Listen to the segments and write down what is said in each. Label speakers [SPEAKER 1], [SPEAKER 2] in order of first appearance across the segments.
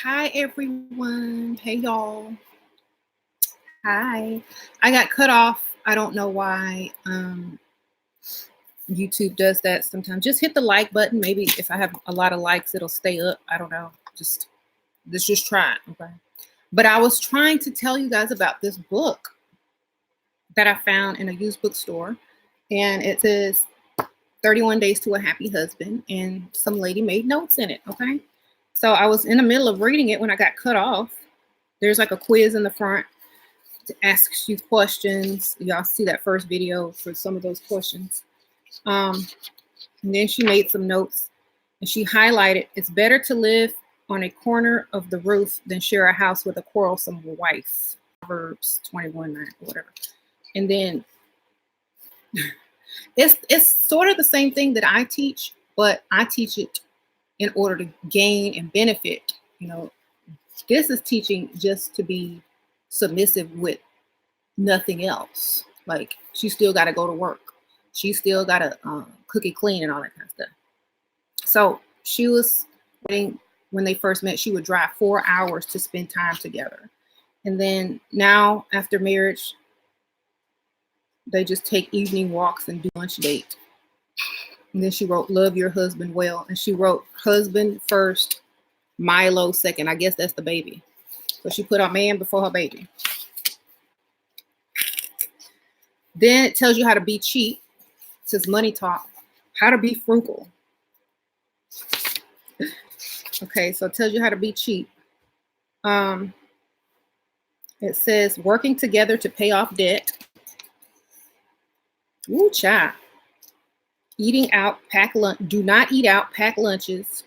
[SPEAKER 1] Hi, everyone. Hey, y'all. Hi. I got cut off. I don't know why. YouTube does that sometimes. Just hit the like button. Maybe if I have a lot of likes, it'll stay up. I don't know. Let's just try it. Okay. But I was trying to tell you guys about this book that I found in a used bookstore. And it says 31 Days to a Happy Husband. And some lady made notes in it. Okay. So I was in the middle of reading it when I got cut off. There's like a quiz in the front to ask you questions. Y'all see that first video for some of those questions. And then she made some notes and she highlighted, it's better to live on a corner of the roof than share a house with a quarrelsome wife. Proverbs 21:9 or whatever. And then it's sort of the same thing that I teach, but I teach it in order to gain and benefit. This is teaching just to be submissive with nothing else. Like, she still got to go to work. She still got to cook and clean and all that kind of stuff. So she was, when they first met, she would drive 4 hours to spend time together. And then now, after marriage, they just take evening walks and do lunch date. And then she wrote, love your husband well. And she wrote, husband first, Milo second. I guess that's the baby. So she put our man before her baby. Then it tells you how to be cheap. It says money talk, how to be frugal. Okay, so it tells you how to be cheap. It says working together to pay off debt. Ooh, child. Eating out, pack lunch. Do not eat out, pack lunches.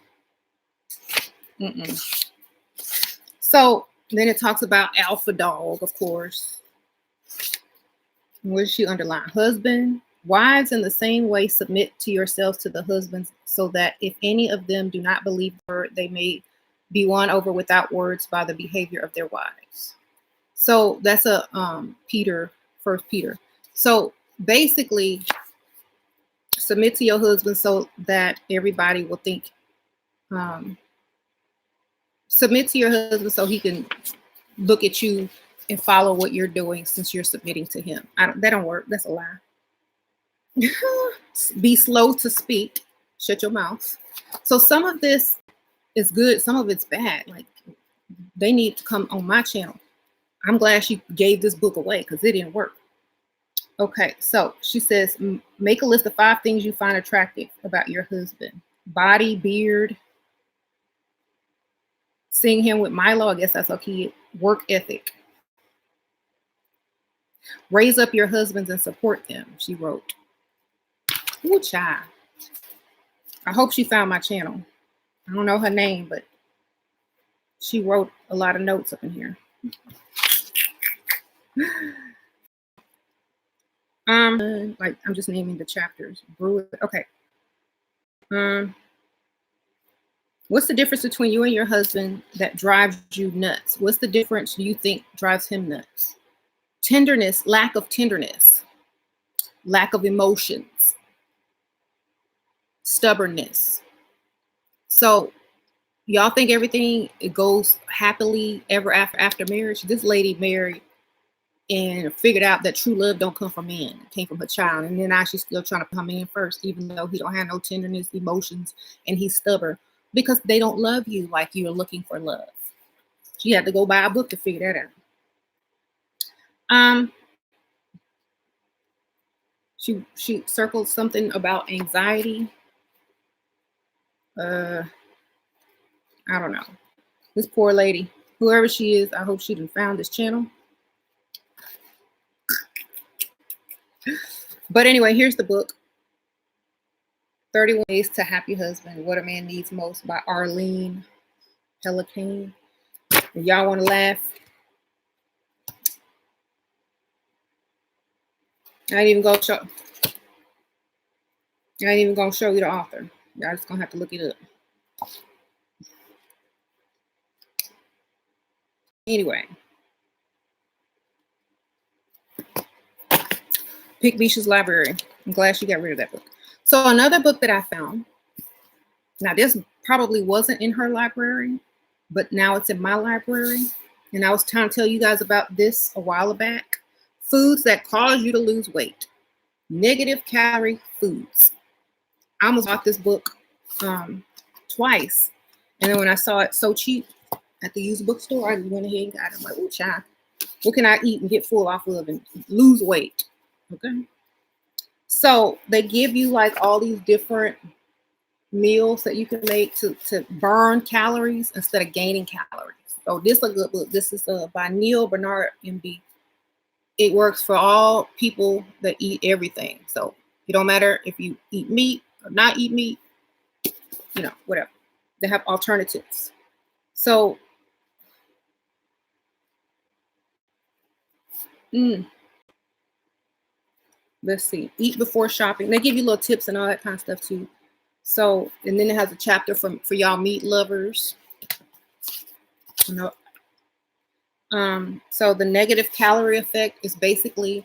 [SPEAKER 1] So then it talks about alpha dog, of course. What did she underline? Husband, wives in the same way submit to yourselves to the husbands, so that if any of them do not believe the word, they may be won over without words by the behavior of their wives. So that's a First Peter. So basically, submit to your husband so that everybody will think. Submit to your husband so he can look at you and follow what you're doing, since you're submitting to him. That don't work. That's a lie. Be slow to speak. Shut your mouth. So some of this is good. Some of it's bad. Like, they need to come on my channel. I'm glad she gave this book away because it didn't work. Okay, so she says, make a list of 5 things you find attractive about your husband. Body, beard, seeing him with Milo, I guess that's okay. Work ethic. Raise up your husbands and support them, she wrote. Ooh, child. I hope she found my channel. I don't know her name, but she wrote a lot of notes up in here. Like, I'm just naming the chapters. Okay. What's the difference between you and your husband that drives you nuts? What's the difference you think drives him nuts? Tenderness, lack of tenderness, lack of emotions, stubbornness. So y'all think everything goes happily ever after marriage? This lady married and figured out that true love don't come from men. It came from her child. And then now she's still trying to put her man first, even though he don't have no tenderness, emotions, and he's stubborn, because they don't love you like you're looking for love. She had to go buy a book to figure that out. She circled something about anxiety. I don't know. This poor lady, whoever she is, I hope she done found this channel. But anyway, here's the book. 31 Ways to Happy Husband, What a Man Needs Most, by Arlene Pelican. If y'all want to laugh, I ain't even gonna show you the author. Y'all just gonna have to look it up. Anyway, Pickmeisha's library. I'm glad she got rid of that book. So another book that I found, now this probably wasn't in her library, but now it's in my library. And I was trying to tell you guys about this a while back. Foods that cause you to lose weight. Negative calorie foods. I almost bought this book twice. And then when I saw it so cheap at the used bookstore, I just went ahead and got it. I'm like, oh, child, what can I eat and get full off of and lose weight? Okay. So they give you like all these different meals that you can make to burn calories instead of gaining calories. So this is a good book. This is by Neil Bernard, MD. It works for all people that eat everything. So it don't matter if you eat meat or not eat meat, you know, whatever. They have alternatives. So let's see. Eat before shopping. They give you little tips and all that kind of stuff too. So, and then it has a chapter for y'all meat lovers. You know, so the negative calorie effect is basically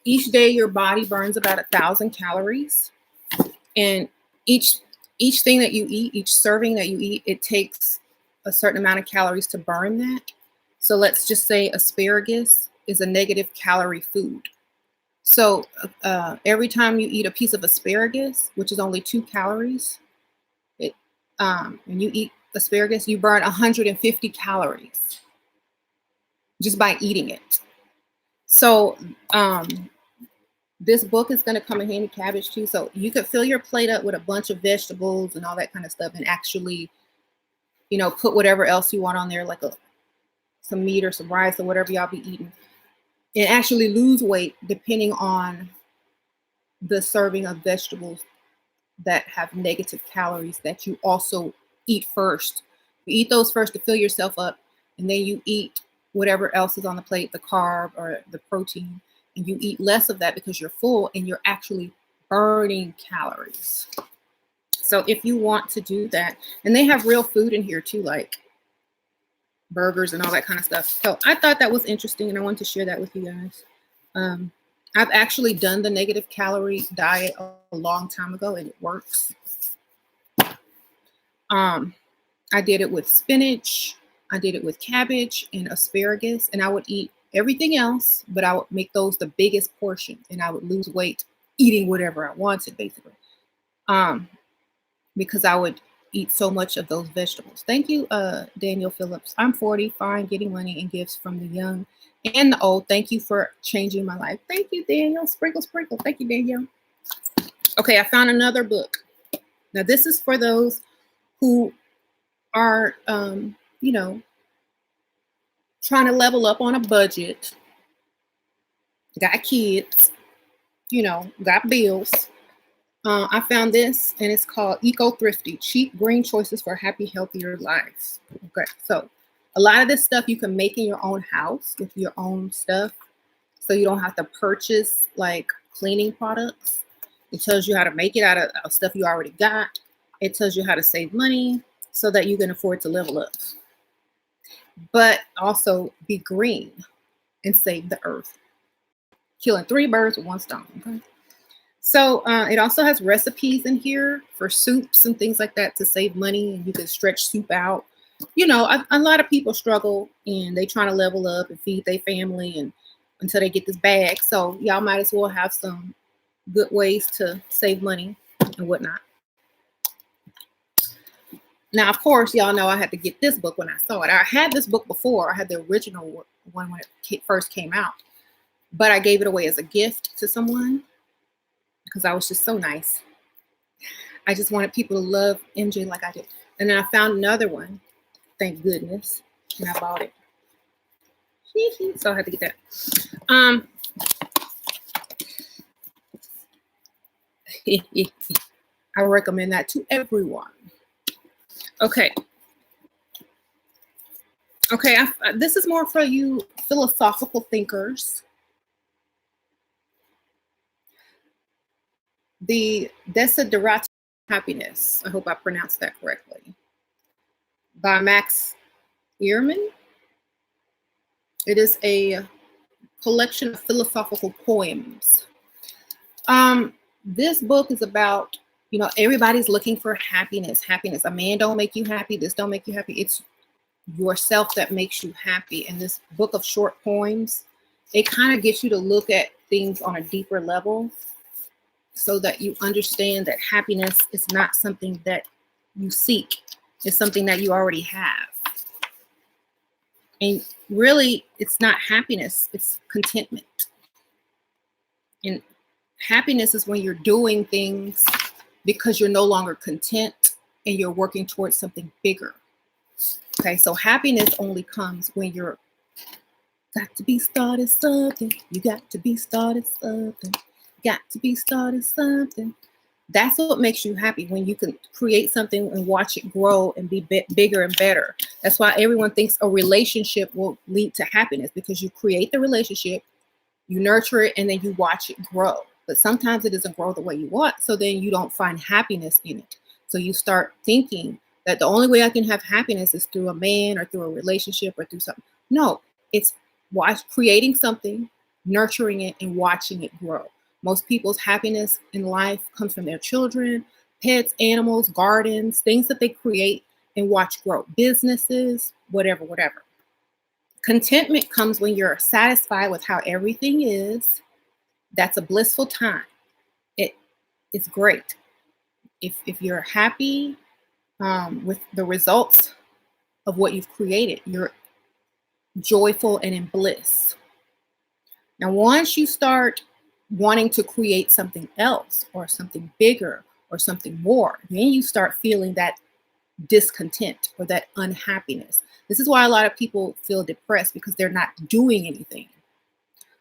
[SPEAKER 1] each day your body burns about 1,000 calories, and each thing that you eat, each serving that you eat, it takes a certain amount of calories to burn that. So let's just say asparagus is a negative calorie food. So every time you eat a piece of asparagus, which is only 2 calories, when you eat asparagus, you burn 150 calories just by eating it. So this book is going to come in handy, cabbage too. So you could fill your plate up with a bunch of vegetables and all that kind of stuff, and actually, you know, put whatever else you want on there, like some meat or some rice or whatever y'all be eating, and actually lose weight depending on the serving of vegetables that have negative calories that you also eat first. You eat those first to fill yourself up, and then you eat whatever else is on the plate, the carb or the protein, and you eat less of that because you're full and you're actually burning calories. So if you want to do that, and they have real food in here too, like burgers and all that kind of stuff. So I thought that was interesting, and I wanted to share that with you guys. I've actually done the negative calorie diet a long time ago, and it works. I did it with spinach, I did it with cabbage and asparagus, and I would eat everything else, but I would make those the biggest portion, and I would lose weight eating whatever I wanted, basically, because I would eat so much of those vegetables. Thank you, Daniel Phillips. I'm 40, fine, getting money and gifts from the young and the old. Thank you for changing my life. Thank you, Daniel. Sprinkle, sprinkle. Thank you, Daniel. Okay, I found another book. Now, this is for those who are, you know, trying to level up on a budget, got kids, you know, got bills. I found this, and it's called Eco Thrifty, Cheap Green Choices for Happy, Healthier Lives. Okay, so a lot of this stuff you can make in your own house with your own stuff, so you don't have to purchase like cleaning products. It tells you how to make it out of stuff you already got. It tells you how to save money so that you can afford to level up, but also be green and save the earth, killing 3 birds with 1 stone. Okay. So it also has recipes in here for soups and things like that to save money, and you can stretch soup out. You know, a lot of people struggle and they trying to level up and feed their family and until they get this bag. So y'all might as well have some good ways to save money and whatnot. Now, of course, y'all know I had to get this book when I saw it. I had this book before. I had the original one when it first came out, but I gave it away as a gift to someone because I was just so nice. I just wanted people to love MJ like I did. And then I found another one, thank goodness, and I bought it. So I had to get that. I recommend that to everyone. Okay. Okay, this is more for you philosophical thinkers. The Desiderata Happiness, I hope I pronounced that correctly, by Max Ehrman. It is a collection of philosophical poems. This book is about, you know, everybody's looking for happiness. A man don't make you happy. This don't make you happy. yourself that makes you happy. And this book of short poems, it kind of gets you to look at things on a deeper level so that you understand that happiness is not something that you seek. It's something that you already have. And really, it's not happiness, it's contentment. And happiness is when you're doing things because you're no longer content and you're working towards something bigger. Okay, so happiness only comes when you're got to be started something. You got to be started something. Got to be started something. That's what makes you happy, when you can create something and watch it grow and be bigger and better. That's why everyone thinks a relationship will lead to happiness, because you create the relationship, you nurture it, and then you watch it grow. But sometimes it doesn't grow the way you want, so then you don't find happiness in it. So you start thinking that the only way I can have happiness is through a man or through a relationship or through something. No, it's creating something, nurturing it, and watching it grow. Most people's happiness in life comes from their children, pets, animals, gardens, things that they create and watch grow, businesses, whatever. Contentment comes when you're satisfied with how everything is. That's a blissful time. It's great. If you're happy with the results of what you've created, you're joyful and in bliss. Now, once you start wanting to create something else or something bigger or something more, then you start feeling that discontent or that unhappiness. This is why a lot of people feel depressed, because they're not doing anything.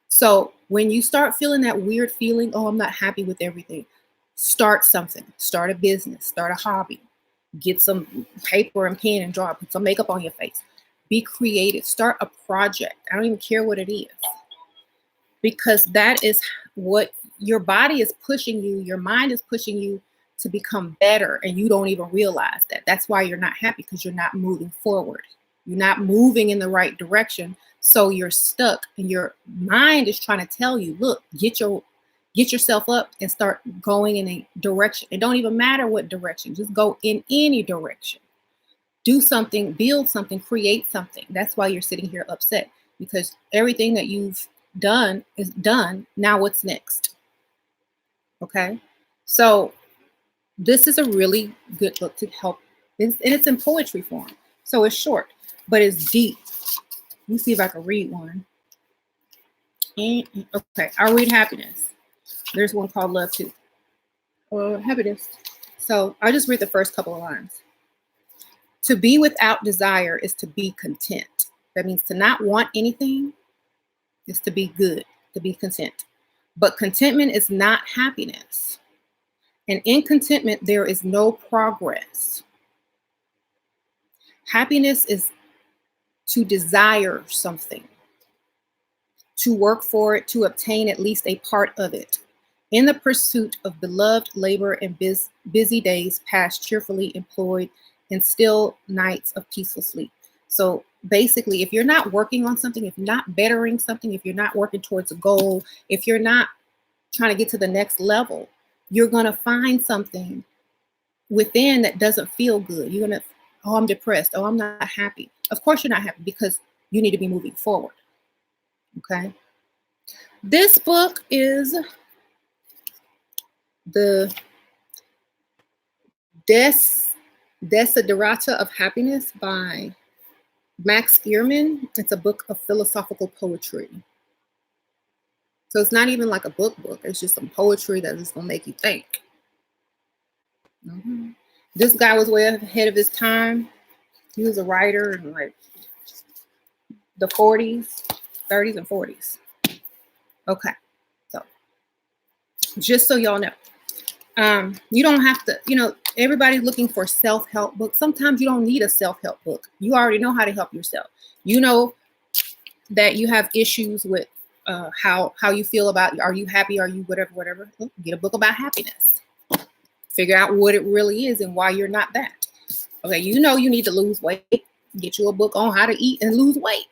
[SPEAKER 1] So when you start feeling that weird feeling, oh, I'm not happy with everything, start something. Start a business, start a hobby, get some paper and pen and draw, put some makeup on your face. Be creative, start a project. I don't even care what it is, because that is what your body is pushing you, your mind is pushing you to become better, and you don't even realize that. That's why you're not happy, because you're not moving forward. You're not moving in the right direction, so you're stuck, and your mind is trying to tell you, look, get yourself up and start going in a direction. It don't even matter what direction, just go in any direction. Do something, build something, create something. That's why you're sitting here upset, because everything that you've done is done. Now what's next? Okay, so this is a really good book to help, and it's in poetry form, so it's short but it's deep. Let me see if I can read one. Okay, I'll read Happiness. There's one called Love too. Happiness. So I'll just read the first couple of lines. To be without desire is to be content. That means to not want anything is to be good, to be content. But contentment is not happiness. And in contentment, there is no progress. Happiness is to desire something, to work for it, to obtain at least a part of it, in the pursuit of beloved labor and busy days passed cheerfully employed and still nights of peaceful sleep. So basically, if you're not working on something, if you're not bettering something, if you're not working towards a goal, if you're not trying to get to the next level, you're going to find something within that doesn't feel good. You're going to, oh, I'm depressed. Oh, I'm not happy. Of course you're not happy, because you need to be moving forward. Okay. This book is the Desiderata of Happiness by Max Ehrman. It's a book of philosophical poetry. So it's not even like a book. It's just some poetry that is going to make you think. This guy was way ahead of his time. He was a writer in like the 30s and 40s. Okay. So just so y'all know, you don't have to, everybody's looking for self-help books. Sometimes you don't need a self-help book. You already know how to help yourself. You know that you have issues with how you feel about, are you happy? Are you whatever? Get a book about happiness. Figure out what it really is and why you're not that. Okay, you need to lose weight. Get you a book on how to eat and lose weight.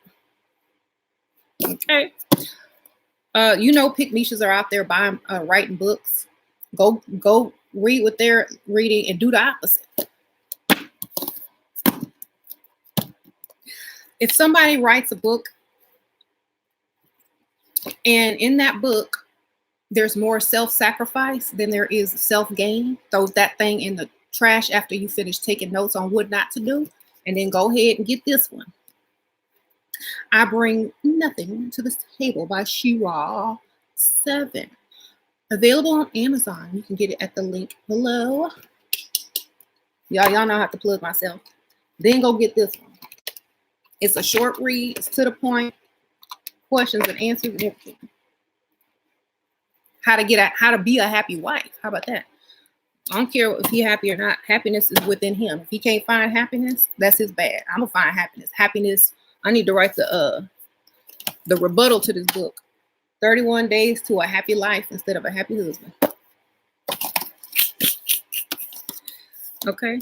[SPEAKER 1] Okay. Pickmeishas are out there buying, writing books. Go read what they're reading and do the opposite. If somebody writes a book and in that book there's more self-sacrifice than there is self-gain, throw that thing in the trash after you finish taking notes on what not to do, and then go ahead and get this one. I Bring Nothing to the Table by Shira 7. Available on Amazon. You can get it at the link below. Y'all know I have to plug myself. Then go get this one. It's a short read. It's to the point. Questions and answers and everything. How to be a happy wife. How about that? I don't care if he's happy or not. Happiness is within him. If he can't find happiness, that's his bad. I'm gonna find happiness. Happiness. I need to write the rebuttal to this book. 31 Days to a Happy Life instead of a Happy Husband. Okay?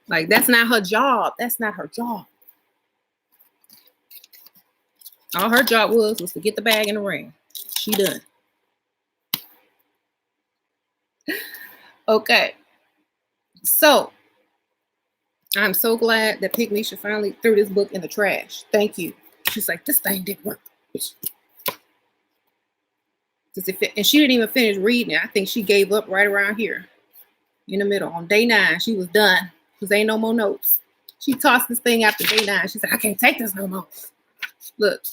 [SPEAKER 1] Like, that's not her job. That's not her job. All her job was to get the bag and the ring. She done. Okay. So, I'm so glad that Pickmeisha finally threw this book in the trash. Thank you. She's like, this thing didn't work. And she didn't even finish reading it. I think she gave up right around here in the middle. On day 9, she was done because ain't no more notes. She tossed this thing after day 9. She said, I can't take this no more. Look,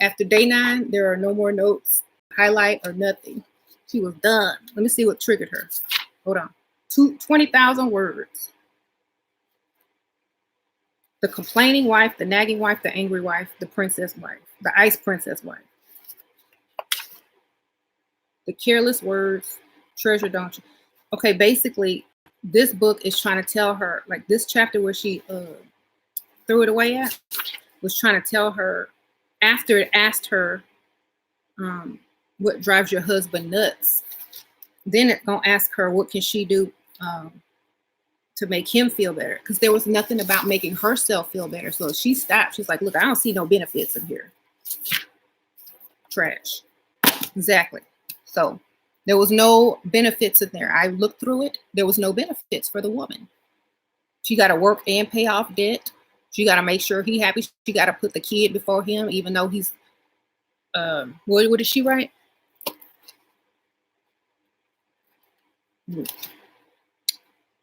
[SPEAKER 1] after day 9, there are no more notes, highlight, or nothing. She was done. Let me see what triggered her. Hold on. 20,000 words. The complaining wife, the nagging wife, the angry wife, the princess wife, the ice princess wife. The careless words, treasure don't you? Okay, basically, this book is trying to tell her, like this chapter where she threw it away at, was trying to tell her, after it asked her, what drives your husband nuts? Then it's going to ask her, what can she do to make him feel better? Because there was nothing about making herself feel better. So she stopped. She's like, look, I don't see no benefits in here. Trash. Exactly. So there was no benefits in there. I looked through it. There was no benefits for the woman. She got to work and pay off debt. She got to make sure he's happy. She got to put the kid before him, even though he's, what did she write?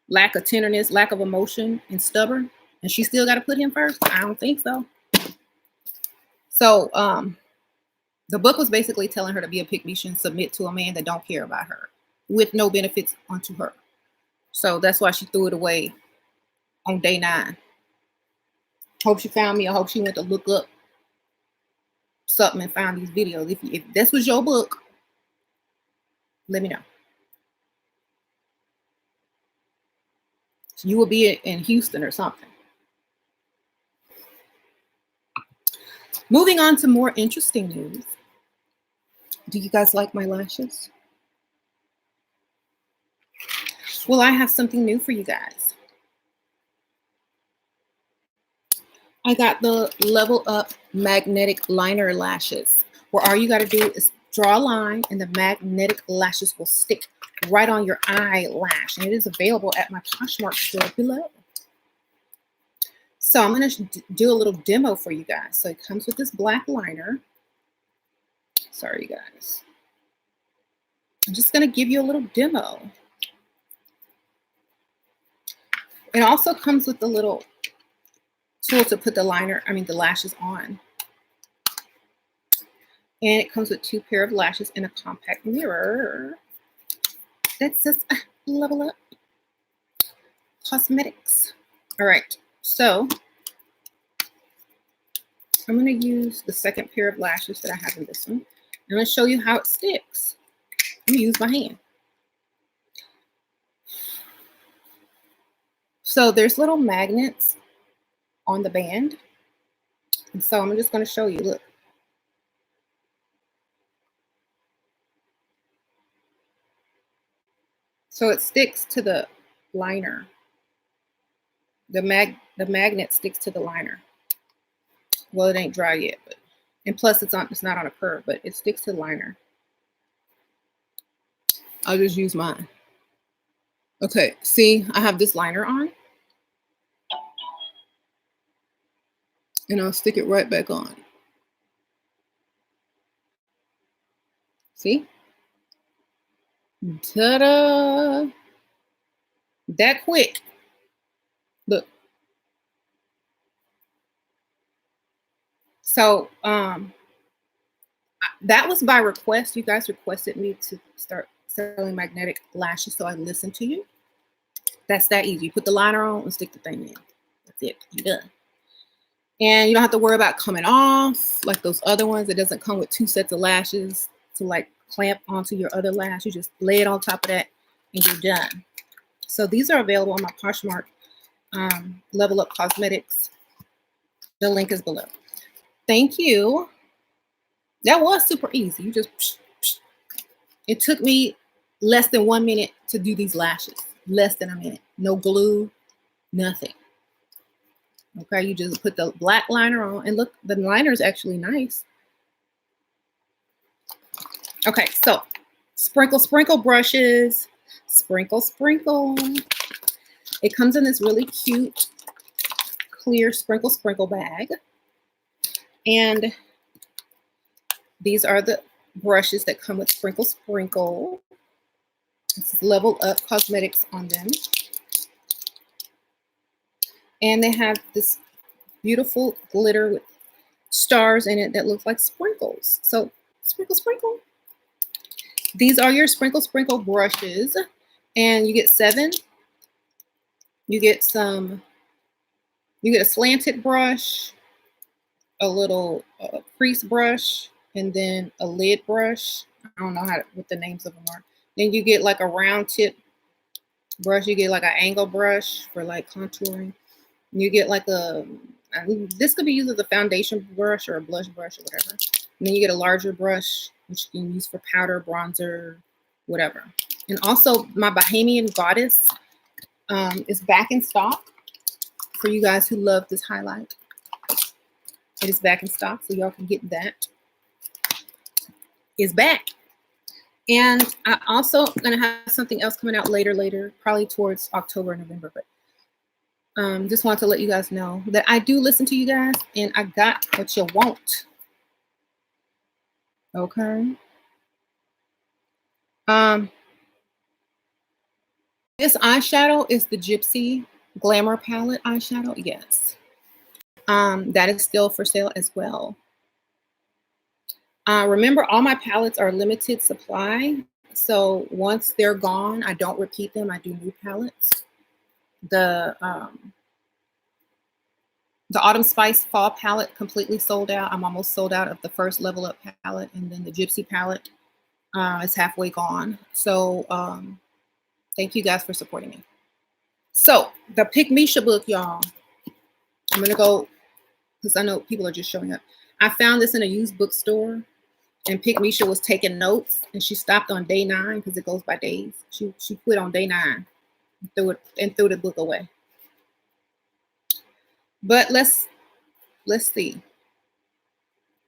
[SPEAKER 1] Lack of tenderness, lack of emotion, and stubborn. And she still got to put him first? I don't think so. So, the book was basically telling her to be a Pickmeisha and submit to a man that don't care about her with no benefits onto her. So that's why she threw it away on day 9. Hope she found me. I hope she went to look up something and found these videos. If this was your book, let me know. You will be in Houston or something. Moving on to more interesting news. Do you guys like my lashes? Well, I have something new for you guys. I got the Level Up Magnetic Liner Lashes, where all you got to do is draw a line and the magnetic lashes will stick right on your eyelash. And it is available at my Poshmark store below. So I'm going to do a little demo for you guys. So it comes with this black liner. Sorry, you guys. I'm just going to give you a little demo. It also comes with a little tool to put the lashes on. And it comes with 2 pair of lashes and a compact mirror that says Level Up Cosmetics. All right, so I'm going to use the second pair of lashes that I have in this one. I'm going to show you how it sticks. I'm going to use my hand. So there's little magnets on the band. And so I'm just going to show you, look. So it sticks to the liner. The magnet sticks to the liner. Well, it ain't dry yet, but and plus it's not on a curve, but it sticks to the liner. I'll just use mine. Okay, see, I have this liner on. And I'll stick it right back on. See? Ta-da! That quick. Look. So that was by request. You guys requested me to start selling magnetic lashes, so I listened to you. That's that easy. You put the liner on and stick the thing in. That's it. You're done. And you don't have to worry about coming off like those other ones. It doesn't come with 2 sets of lashes to like clamp onto your other lash. You just lay it on top of that and you're done. So these are available on my Poshmark Level Up Cosmetics. The link is below. Thank you. That was super easy. You just, it took me less than 1 minute to do these lashes. Less than a minute. No glue, nothing. Okay, you just put the black liner on, and look, the liner is actually nice. Okay, so sprinkle, sprinkle brushes. Sprinkle, sprinkle. It comes in this really cute, clear sprinkle, sprinkle bag. And these are the brushes that come with sprinkle, sprinkle. This is Level Up Cosmetics on them. And they have this beautiful glitter with stars in it that look like sprinkles. So sprinkle, sprinkle. These are your sprinkle, sprinkle brushes. And you get 7. You get a slanted brush, a little crease brush, and then a lid brush. I don't know what the names of them are. Then you get like a round tip brush. You get like an angle brush for like contouring. You get like this could be used as a foundation brush or a blush brush or whatever. And then you get a larger brush, which you can use for powder, bronzer, whatever. And also my Bahamian Goddess is back in stock for you guys who love this highlight. It is back in stock, so y'all can get that. It's back. And I also gonna have something else coming out later, probably towards October or November, but just want to let you guys know that I do listen to you guys and I got what you want. Okay. This eyeshadow is the Gypsy Glamour palette eyeshadow. Yes. That is still for sale as well. Remember, all my palettes are limited supply. So once they're gone, I don't repeat them. I do new palettes. The Autumn Spice Fall palette completely sold out. I'm almost sold out of the first Level Up palette, and then the Gypsy palette is halfway gone. So thank you guys for supporting me. So the Pickmeisha book, y'all. I'm gonna go because I know people are just showing up. I found this in a used bookstore, and Pickmeisha was taking notes, and she stopped on day 9 because it goes by days. She quit on day 9, threw the book away. But let's see.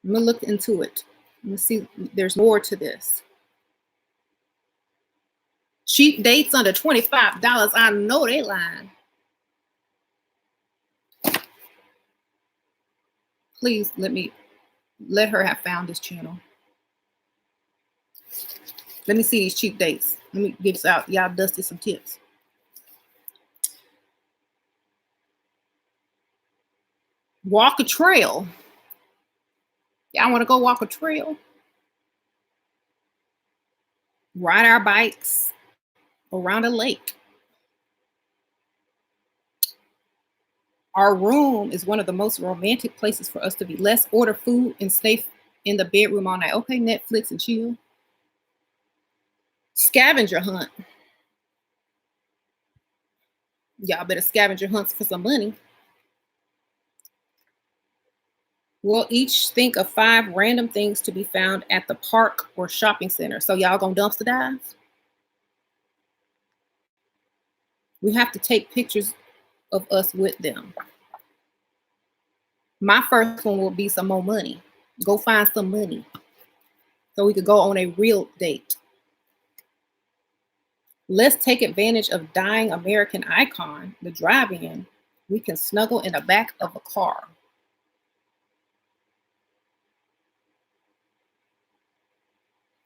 [SPEAKER 1] I'm gonna look into it. I'm gonna see. There's more to this. Cheap dates under $25. I know they lying. Please let her have found this channel. Let me see these cheap dates. Let me give y'all Dusty some tips. Walk a trail. Y'all want to go walk a trail? Ride our bikes around a lake. Our room is one of the most romantic places for us to be. Let's order food and stay in the bedroom all night. Okay, Netflix and chill. Scavenger hunt. Y'all better scavenger hunts for some money. We'll each think of 5 random things to be found at the park or shopping center. So y'all gonna dumpster dive? We have to take pictures of us with them. My first one will be some more money. Go find some money so we could go on a real date. Let's take advantage of dying American icon, the drive-in. We can snuggle in the back of a car.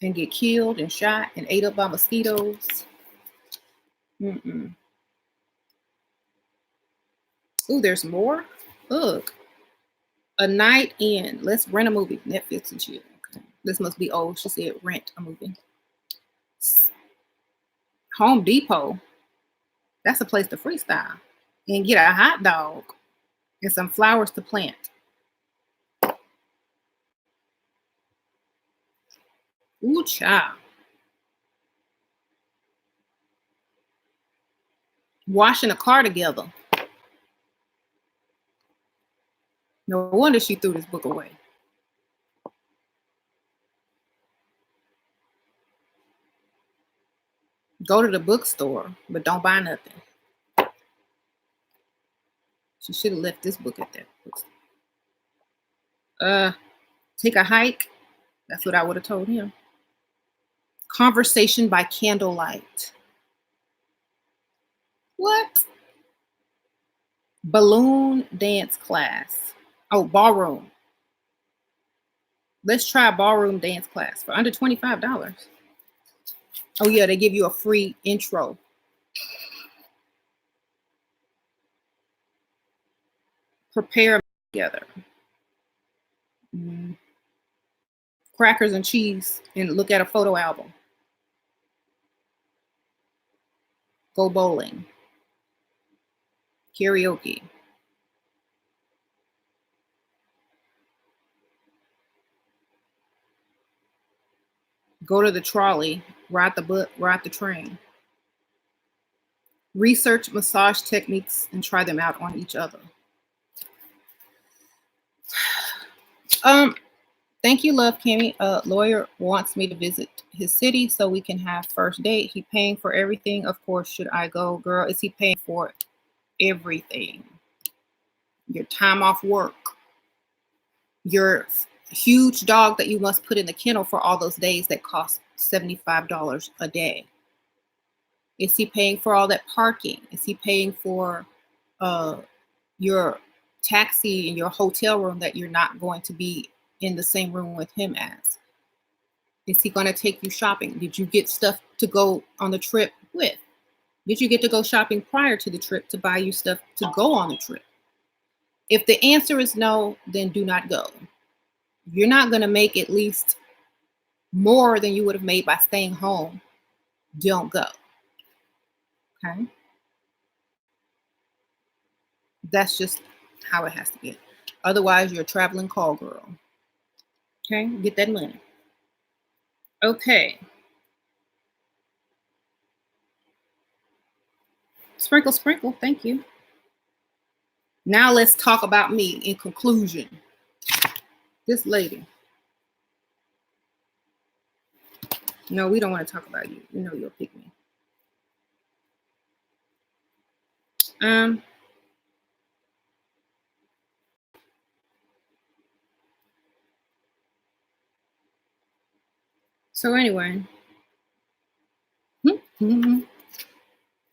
[SPEAKER 1] and get killed and shot and ate up by mosquitoes. Mm-mm. Ooh, there's more. Look, A Night In. Let's rent a movie. Netflix and chill. Okay. This must be old. She said rent a movie. Home Depot. That's a place to freestyle and get a hot dog and some flowers to plant. Ooh, child. Washing a car together. No wonder she threw this book away. Go to the bookstore, but don't buy nothing. She should have left this book at that bookstore. Take a hike. That's what I would have told him. Conversation by Candlelight. What? Balloon dance class. Oh, ballroom. Let's try a ballroom dance class for under $25. Oh yeah, they give you a free intro. Prepare together. Crackers and cheese and look at a photo album. Go bowling. Karaoke. Go to the trolley. Ride the train. Research massage techniques and try them out on each other. Thank you, love, Kimmy. Lawyer wants me to visit his city so we can have first date. He paying for everything. Of course, should I go? Girl, is he paying for everything? Your time off work. Your huge dog that you must put in the kennel for all those days that cost $75 a day. Is he paying for all that parking? Is he paying for your taxi and your hotel room that you're not going to be in the same room with him as? Is he going to take you shopping? Did you get stuff to go on the trip with? Did you get to go shopping prior to the trip to buy you stuff to go on the trip? If the answer is no, then do not go. You're not going to make at least more than you would have made by staying home. Don't go. Okay? That's just how it has to be. Otherwise, you're a traveling call girl. Okay? Get that money. Okay. Sprinkle, sprinkle. Thank you. Now let's talk about me in conclusion. This lady. No, we don't want to talk about you. You know you'll pick me. So anyway,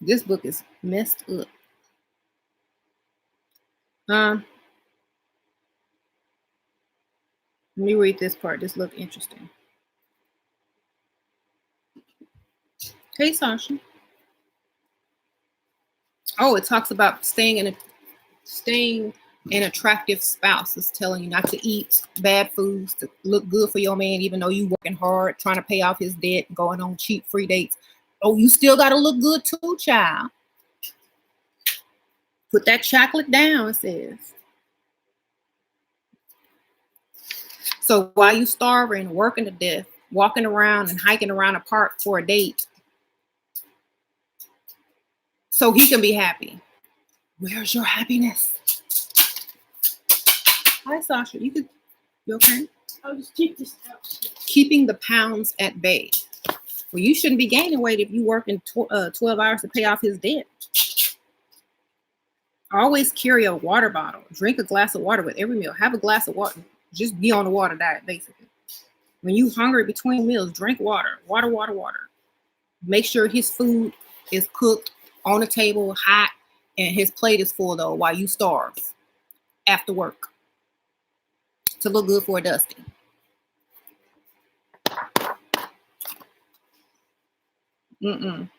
[SPEAKER 1] this book is messed up. Let me read this part. This looks interesting. Hey, Sasha. Oh, it talks about staying an attractive spouse. It's telling you not to eat bad foods, to look good for your man, even though you working hard, trying to pay off his debt, going on cheap free dates. Oh, you still got to look good too, child. Put that chocolate down, it says. So while you starving, working to death, walking around and hiking around a park for a date, so he can be happy. Where's your happiness? Hi, Sasha. You okay?
[SPEAKER 2] I'll just keep this out.
[SPEAKER 1] Keeping the pounds at bay. Well, you shouldn't be gaining weight if you working 12 hours to pay off his debt. Always carry a water bottle. Drink a glass of water with every meal. Have a glass of water. Just be on the water diet, basically. When you hungry between meals, drink water. Water, water, water. Make sure his food is cooked on the table, hot, and his plate is full, though, while you starve after work to look good for a dusty. Mm-mm.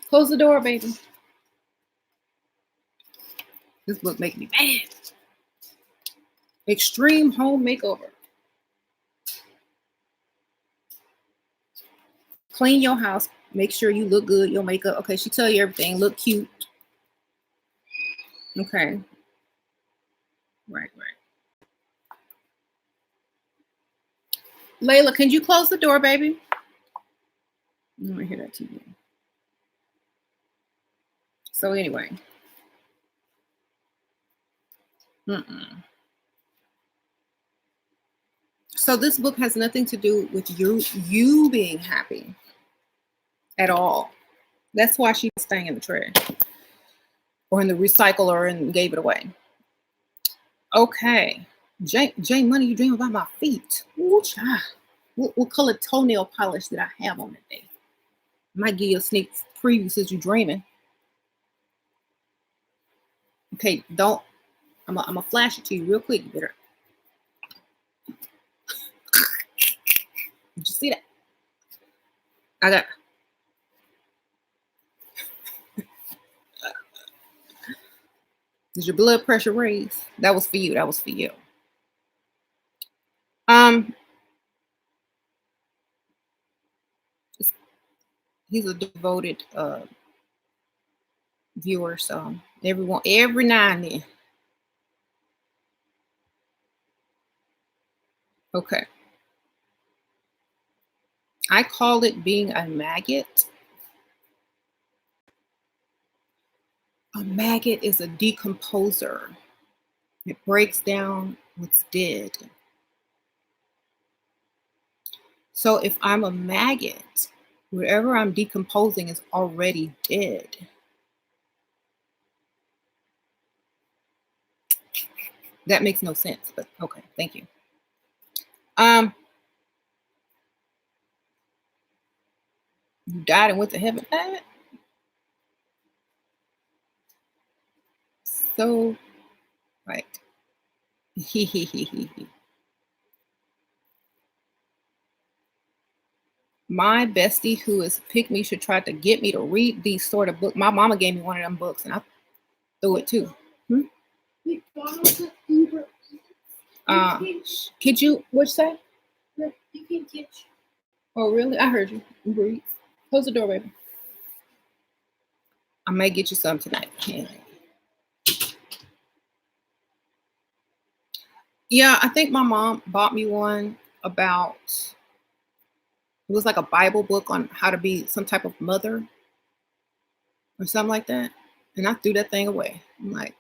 [SPEAKER 1] Close the door, baby. This book making me mad. Extreme Home Makeover. Clean your house. Make sure you look good. Your makeup. Okay, she tell you everything. Look cute. Okay. Right. Layla, can you close the door, baby? I don't hear that TV. So anyway. Mm-mm. So this book has nothing to do with you being happy at all. That's why she was staying in the trash or in the recycler and gave it away. Okay. Jay Money, you dream about my feet. Ooh, child. What color toenail polish did I have on today? Might give you a sneak preview since you're dreaming. Okay, don't. I'm gonna flash it to you real quick. You better. Did you see that? I got. Did your blood pressure raise? That was for you. That was for you. He's a devoted viewer, so every now and then. Okay. I call it being a maggot. A maggot is a decomposer. It breaks down what's dead. So if I'm a maggot, whatever I'm decomposing is already dead. That makes no sense, but okay, thank you. You died and went to heaven. So, right. My bestie, who is Pickmeisha, tried to get me to read these sort of books. My mama gave me one of them books, and I threw it too. Could you? What'd you say?
[SPEAKER 2] You can get.
[SPEAKER 1] Oh, really? I heard you. Breathe. Close the door, baby. I may get you some tonight. Yeah, I think my mom bought me one about. It was like a Bible book on how to be some type of mother or something like that. And I threw that thing away. I'm like,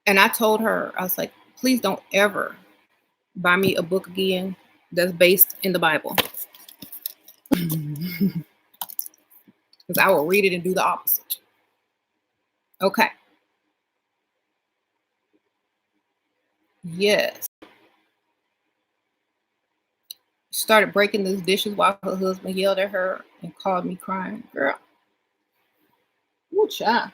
[SPEAKER 1] and I told her, I was like, please don't ever buy me a book again that's based in the Bible. Because I will read it and do the opposite. Okay. Yes. She started breaking those dishes while her husband yelled at her and called me crying. Girl. Ooh, child.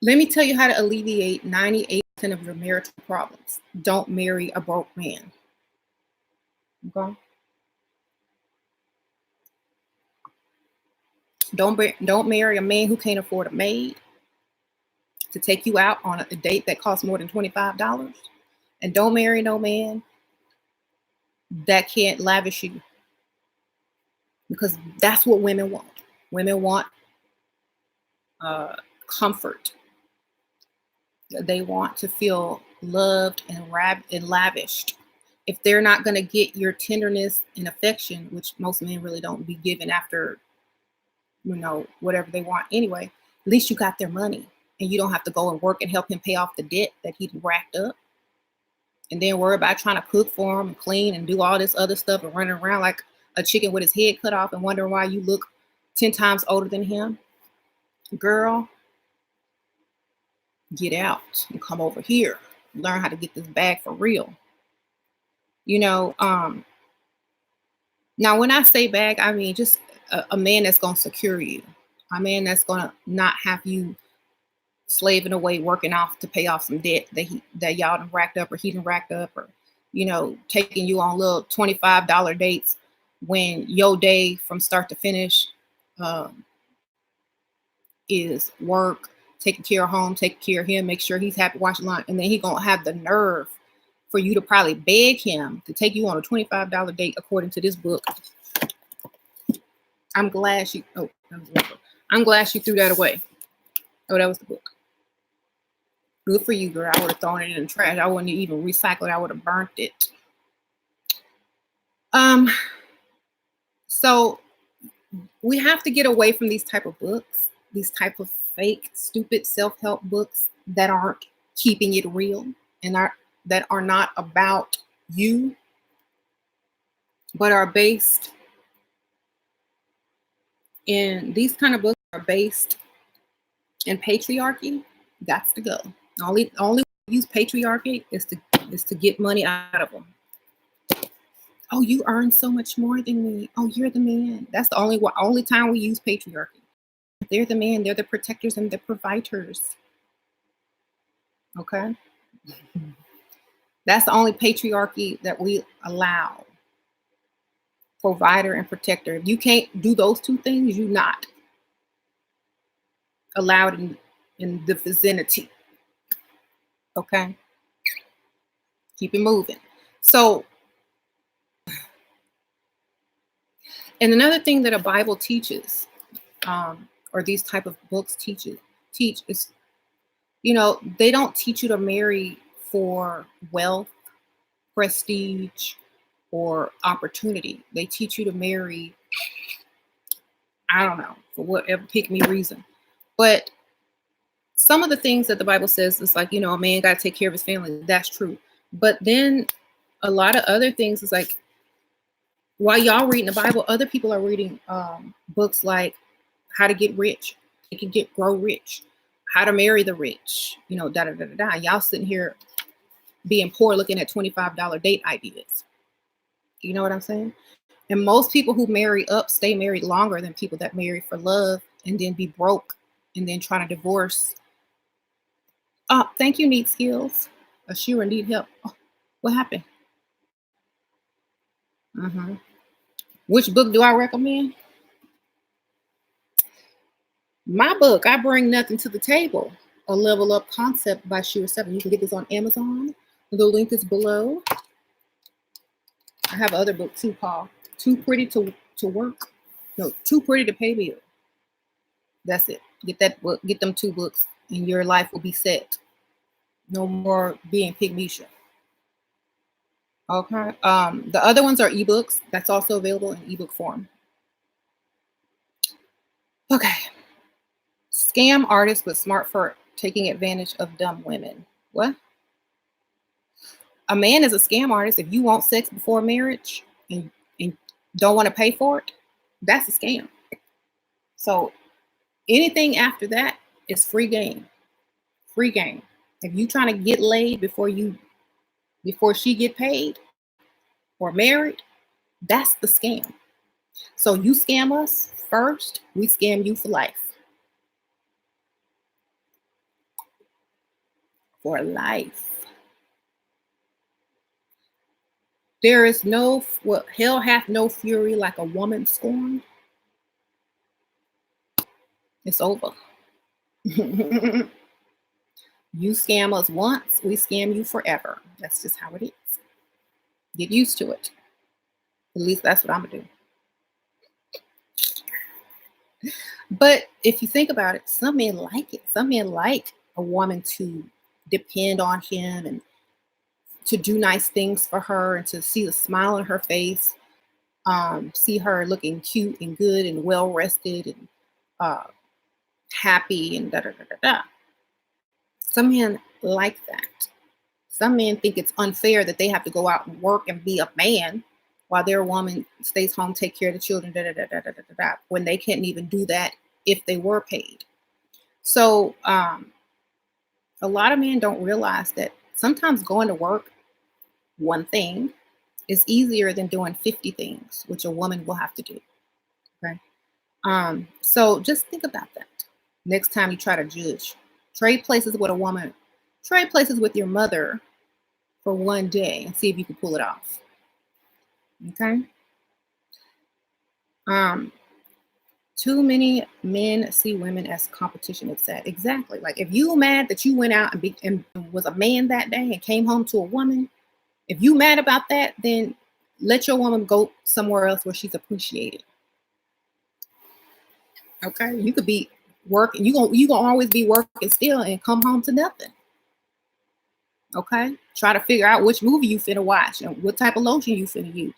[SPEAKER 1] Let me tell you how to alleviate 98% of your marital problems. Don't marry a broke man. Okay? Don't marry a man who can't afford a maid to take you out on a date that costs more than $25. And don't marry no man that can't lavish you. Because that's what women want. Women want comfort. They want to feel loved and lavished. If they're not going to get your tenderness and affection, which most men really don't be given after, whatever they want anyway, at least you got their money and you don't have to go and work and help him pay off the debt that he racked up. And then worry about trying to cook for him and clean and do all this other stuff and running around like a chicken with his head cut off and wondering why you look 10 times older than him. Girl, get out and come over here. Learn how to get this bag for real. Now when I say bag, I mean just a man that's going to secure you. A man that's going to not have you slaving away, working off to pay off some debt that y'all done racked up or he done racked up or taking you on little $25 dates when your day from start to finish um, is work, taking care of home, taking care of him, make sure he's happy, watching lunch, and then he gonna have the nerve for you to probably beg him to take you on a $25 date according to this book. I'm glad she. Oh, that was the book. I'm glad she threw that away. Oh, that was the book. Good for you, girl. I would have thrown it in the trash. I wouldn't even recycle it. I would have burnt it. So we have to get away from these type of books, these type of fake, stupid self-help books that aren't keeping it real and that are not about you, but are based in these kind of books are based in patriarchy. That's to go. Only use patriarchy is to get money out of them. Oh, you earn so much more than me. Oh, you're the man. That's the only time we use patriarchy. They're the man. They're the protectors and the providers. Okay? That's the only patriarchy that we allow. Provider and protector. If you can't do those two things, you're not allowed in the vicinity. Okay? Keep it moving. So, and another thing that a Bible teaches, or these type of books teach is, they don't teach you to marry for wealth, prestige, or opportunity. They teach you to marry, I don't know, for whatever pick me reason. But some of the things that the Bible says is like, a man got to take care of his family. That's true. But then a lot of other things is like, while y'all reading the Bible, other people are reading books like how to get rich. You can grow rich, how to marry the rich, da da da da da. Y'all sitting here being poor looking at $25 date ideas. You know what I'm saying? And most people who marry up stay married longer than people that marry for love and then be broke and then try to divorce. Thank you, Need Skills. Ashura need help. Oh, what happened? Which book do I recommend? My book, I Bring Nothing to the Table, A Level Up Concept by Shira 7. You can get this on Amazon. The link is below. I have another book too called Too Pretty to Work. No, Too Pretty to Pay Bills. That's it. Get that book, get them two books, and your life will be set. No more being Pickmeisha. Okay. The other ones are ebooks. That's also available in ebook form. Okay. Scam artists but smart for taking advantage of dumb women. What? A man is a scam artist if you want sex before marriage and don't want to pay for it. That's a scam. So anything after that is free game. Free game. If you trying to get laid before she get paid or married, that's the scam. So you scam us first, we scam you for life. For life. There is hell hath no fury like a woman scorned. It's over. You scam us once, we scam you forever. That's just how it is. Get used to it. At least that's what I'm gonna do. But if you think about it, some men like it. Some men like a woman to depend on him and to do nice things for her and to see the smile on her face, see her looking cute and good and well rested and happy and da da da da da. Some men like that. Some men think it's unfair that they have to go out and work and be a man while their woman stays home, take care of the children, da da da da da da da, when they can't even do that if they were paid. So a lot of men don't realize that sometimes going to work, one thing, is easier than doing 50 things, which a woman will have to do. Okay. So just think about that next time you try to judge. Trade places with a woman. Trade places with your mother for one day and see if you can pull it off. Okay. Um, Too many men see women as competition. It's sad. Exactly. Like if you mad that you went out and was a man that day and came home to a woman, if you mad about that, then let your woman go somewhere else where she's appreciated. Okay. You could be working, you gonna always be working still and come home to nothing. Okay. Try to figure out which movie you finna watch and what type of lotion you finna use.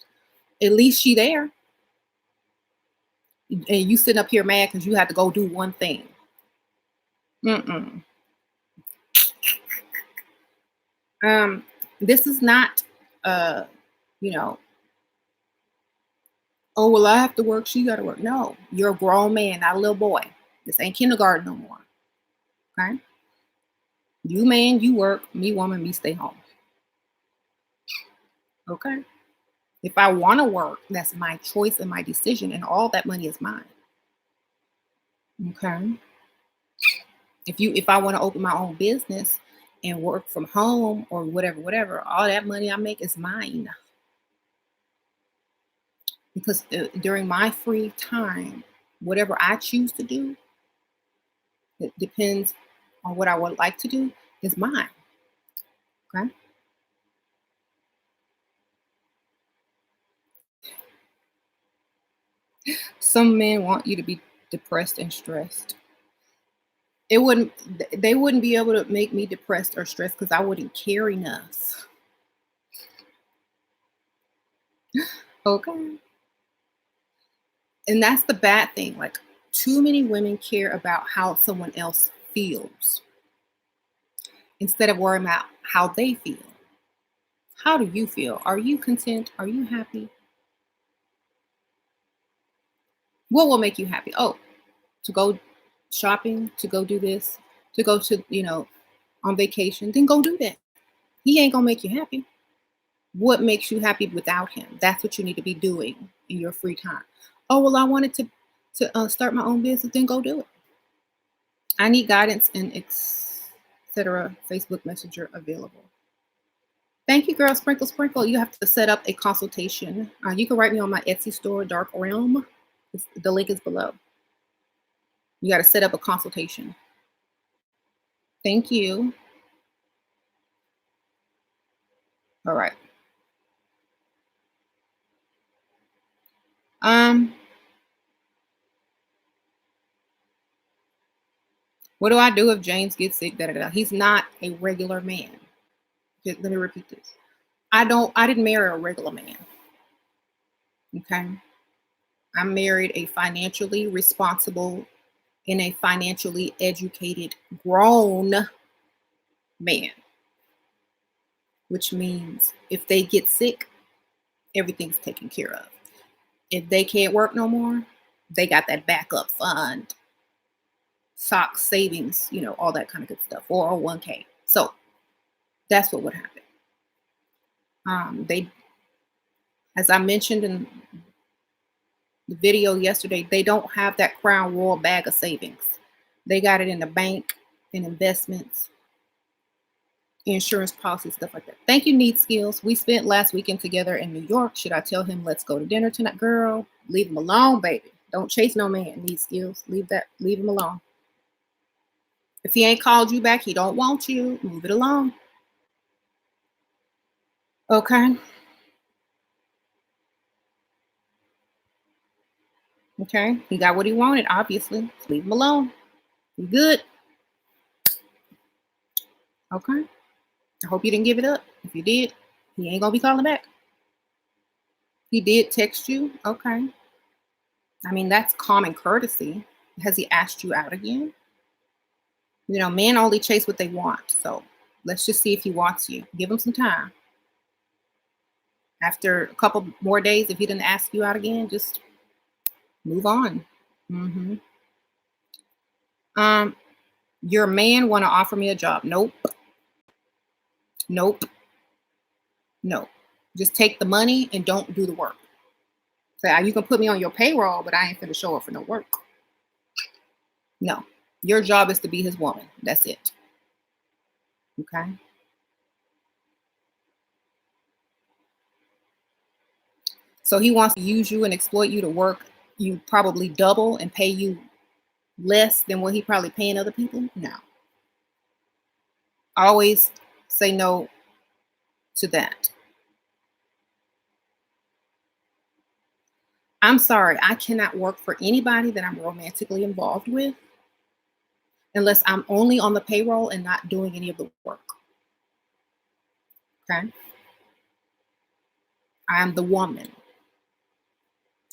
[SPEAKER 1] At least she there. And you sit up here mad because you have to go do one thing. Mm-mm. This is not, uh, you know, oh well, I have to work. She got to work. No, you're a grown man, not a little boy. This ain't kindergarten no more. Okay, you man, you work. Me woman, me stay home. Okay. If I want to work, that's my choice and my decision, and all that money is mine. Okay. If I want to open my own business and work from home or whatever, all that money I make is mine. Because during my free time, whatever I choose to do, it depends on what I would like to do, is mine. Okay. Some men want you to be depressed and stressed. It wouldn't, they wouldn't be able to make me depressed or stressed because I wouldn't care enough. Okay. And that's the bad thing. Like, too many women care about how someone else feels instead of worrying about how they feel. How do you feel? Are you content? Are you happy? What will make you happy? Oh, to go shopping, to go do this, to go to, on vacation, then go do that. He ain't gonna make you happy. What makes you happy without him? That's what you need to be doing in your free time. Oh well, I wanted to start my own business. Then go do it. I need guidance and etc. Facebook Messenger available. Thank you, girl. Sprinkle, sprinkle. You have to set up a consultation. You can write me on my Etsy store, Dark Realm. The link is below. You got to set up a consultation. Thank you. All right. What do I do if James gets sick? Da, da, da. He's not a regular man. Let me repeat this. I didn't marry a regular man. Okay. I married a financially responsible and a financially educated grown man, which means if they get sick, everything's taken care of. If they can't work no more, they got that backup fund, socks, savings, all that kind of good stuff, 401k. So that's what would happen. They, as I mentioned in the video yesterday, they don't have that Crown Royal bag of savings. They got it in the bank, in investments, insurance policies, stuff like that. Thank you, Need Skills. We spent last weekend together in New York. Should I tell him let's go to dinner tonight? Girl, leave him alone, baby. Don't chase no man. Need Skills. Leave him alone. If he ain't called you back, he don't want you. Move it along. Okay. Okay. He got what he wanted, obviously. Leave him alone. You good? Okay. I hope you didn't give it up. If you did, he ain't gonna be calling back. He did text you. Okay. I mean, that's common courtesy. Has he asked you out again? Men only chase what they want. So let's just see if he wants you. Give him some time. After a couple more days, if he didn't ask you out again, just move on. Mm-hmm. Your man want to offer me a job? Nope. Nope. No. Just take the money and don't do the work. So you can put me on your payroll, but I ain't finna show up for no work. No. Your job is to be his woman. That's it. Okay. So he wants to use you and exploit you to work you probably double and pay you less than what he probably paying other people? No. Always say no to that. I'm sorry, I cannot work for anybody that I'm romantically involved with unless I'm only on the payroll and not doing any of the work. Okay? I am the woman.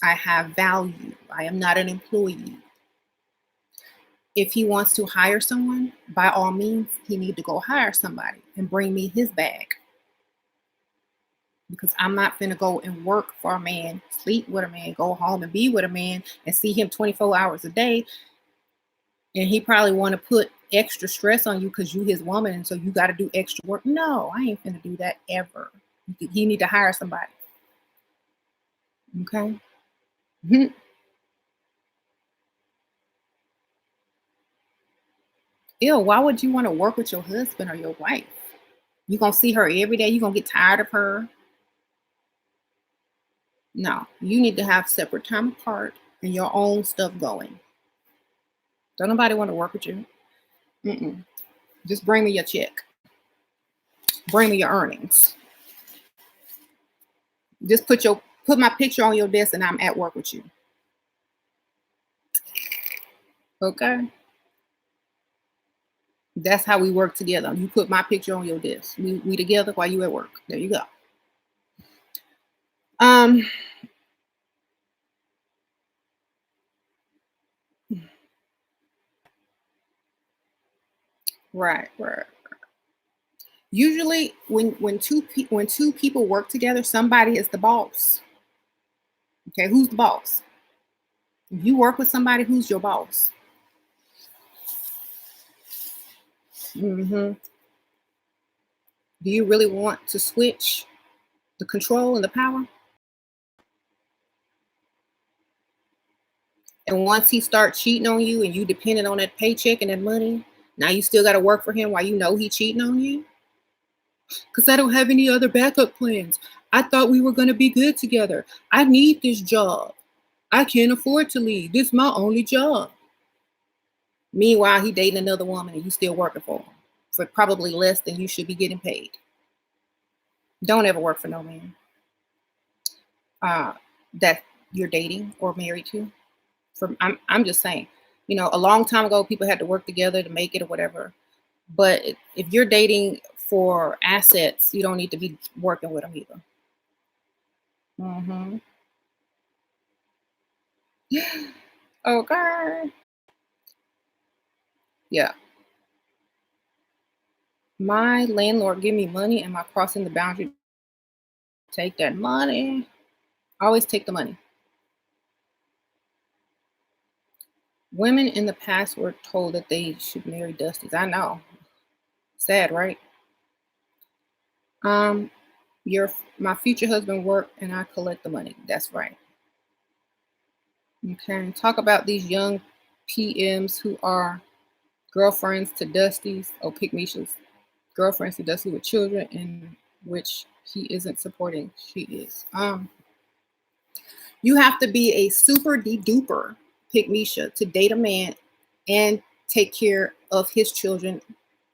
[SPEAKER 1] I have value. I am not an employee. If he wants to hire someone, by all means, he need to go hire somebody and bring me his bag. Because I'm not finna go and work for a man, sleep with a man, go home and be with a man and see him 24 hours a day. And he probably want to put extra stress on you because you his woman and so you got to do extra work. No, I ain't finna do that ever. You need to hire somebody. Okay? Mhm. Ew, why would you want to work with your husband or your wife? You gonna see her every day? You gonna get tired of her? No, you need to have separate time apart and your own stuff going. Don't nobody want to work with you. Mm-mm. Just bring me your check. Bring me your earnings. Just put my picture on your desk and I'm at work with you. Okay? That's how we work together. You put my picture on your desk. We together while you at work. There you go. Um, right. Usually when two people work together, somebody is the boss. Okay, who's the boss? If you work with somebody, who's your boss? hmm Do you really want to switch the control and the power? And once he starts cheating on you and you dependent on that paycheck and that money, now you still got to work for him while you know he cheating on you? Because I don't have any other backup plans. I thought we were going to be good together. I need this job. I can't afford to leave. This is my only job. Meanwhile, he dating another woman and you still working for him for probably less than you should be getting paid. Don't ever work for no man uh, that you're dating or married to. I'm just saying, a long time ago, people had to work together to make it or whatever. But if you're dating for assets, you don't need to be working with them either. hmm Okay. Yeah. My landlord give me money. Am I crossing the boundary? Take that money. Always take the money. Women in the past were told that they should marry Dusties. I know. Sad, right? Um, your my future husband work and I collect the money. That's right. Okay. Talk about these young PMs who are girlfriends to Dusties or Pickmeisha's girlfriends to Dusty with children in which he isn't supporting. She is. You have to be a super duper Pickmeisha to date a man and take care of his children,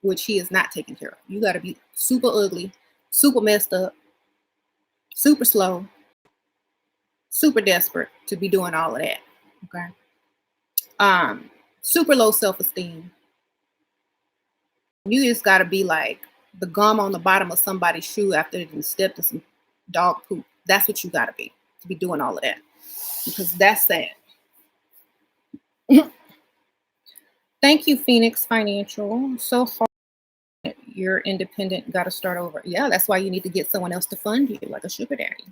[SPEAKER 1] which he is not taking care of. You got to be super ugly, super messed up, super slow, super desperate to be doing all of that. Okay. Um, Super low self-esteem. You just got to be like the gum on the bottom of somebody's shoe after they stepped in some dog poop. That's what you got to be doing all of that because that's sad. Thank you, Phoenix Financial. So far, you're independent, got to start over. Yeah, that's why you need to get someone else to fund you, like a sugar daddy.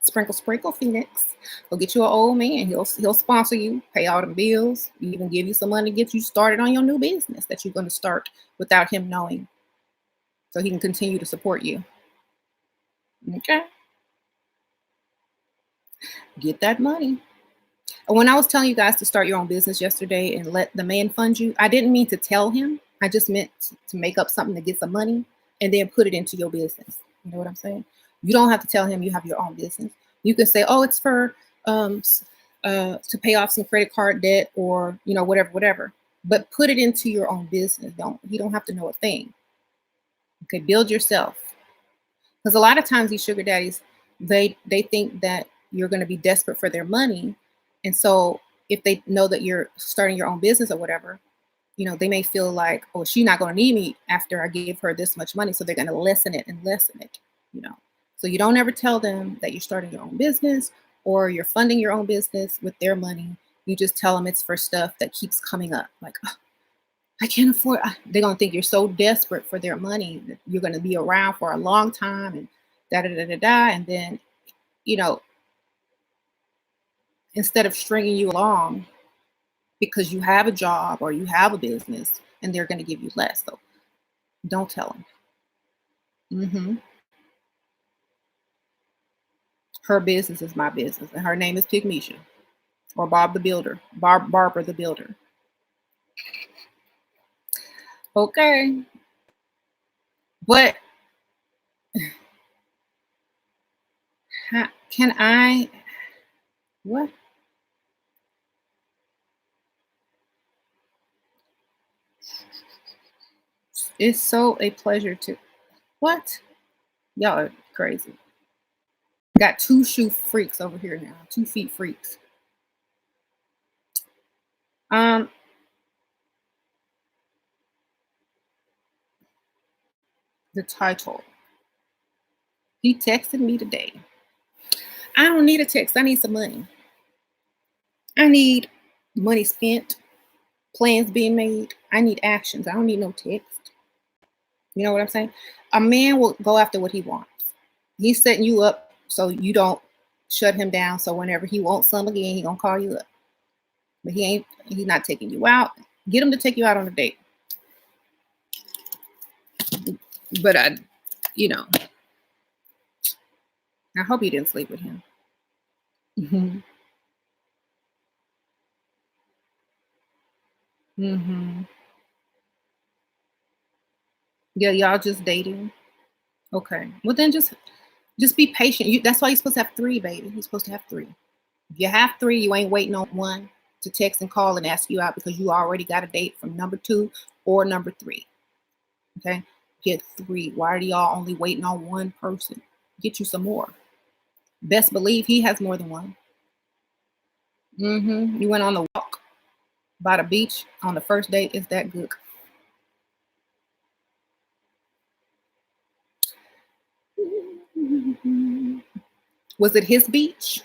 [SPEAKER 1] Sprinkle, Phoenix. He'll get you an old man. He'll sponsor you, pay all the bills, even give you some money to get you started on your new business that you're going to start without him knowing, so he can continue to support you. Okay, get that money. And when I was telling you guys to start your own business yesterday and let the man fund you, I didn't mean to tell him. I just meant to make up something to get some money and then put it into your business. You know what I'm saying? You don't have to tell him you have your own business. You can say, "Oh, it's for to pay off some credit card debt, or whatever, whatever." But put it into your own business. You don't have to know a thing. Okay, build yourself. Because a lot of times these sugar daddies, they think that you're going to be desperate for their money, and so if they know that you're starting your own business or whatever, they may feel like, oh, she's not going to need me after I give her this much money, so they're going to lessen it and lessen it. You know, so you don't ever tell them that you're starting your own business or you're funding your own business with their money. You just tell them it's for stuff that keeps coming up, like, "Oh, I can't afford." They're gonna think you're so desperate for their money that you're gonna be around for a long time, and da da da da da. And then, you know, instead of stringing you along because you have a job or you have a business, and they're gonna give you less. So don't tell them. Her business is my business, and her name is Pickmeisha, or Bob the Builder, Barbara the Builder. Okay, but can I? What? It's so a pleasure to. What? Y'all are crazy. Got two shoe freaks over here now. 2 feet freaks. Um, the title. He texted me today. I don't need a text. I need some money. I need money spent, plans being made. I need actions. I don't need no text. You know what I'm saying? A man will go after what he wants. He's setting you up so you don't shut him down. So whenever he wants some again, he gonna call you up. But he's not taking you out. Get him to take you out on a date. But you know, I hope you didn't sleep with him. Hmm. Hmm. Yeah, y'all just dating. Okay. Well, then just be patient. That's why you're supposed to have three, baby. You're supposed to have three. If you have three, you ain't waiting on one to text and call and ask you out because you already got a date from number two or number three. Okay. Get three. Why are y'all only waiting on one person? Get you some more. Best believe he has more than one. You went on a walk by the beach on the first date. Is that good? Was it his beach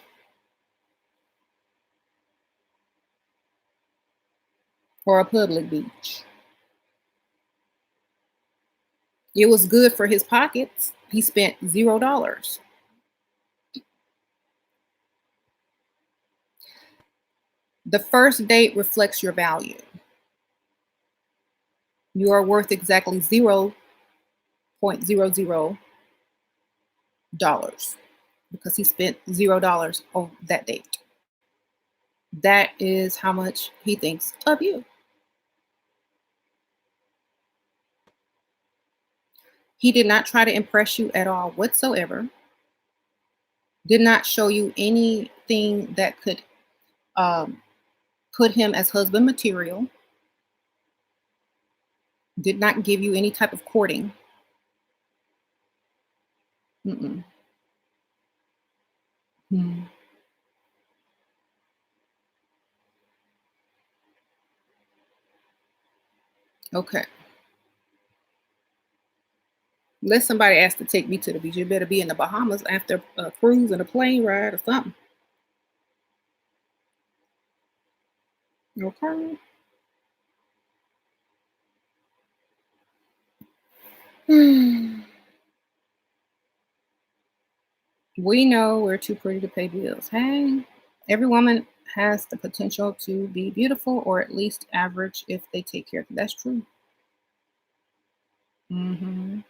[SPEAKER 1] or a public beach? It was good for his pockets. He spent $0. The first date reflects your value. You are worth exactly 0.00 dollars because he spent $0 on that date. That is how much he thinks of you. He did not try to impress you at all whatsoever. Did not show you anything that could um, put him as husband material. Did not give you any type of courting. Mm-mm. Hmm. Okay. Unless somebody asked to take me to the beach, you better be in the Bahamas after a cruise and a plane ride or something. Okay. We know we're too pretty to pay bills. Hey, every woman has the potential to be beautiful or at least average if they take care of it. That's true. Hmm.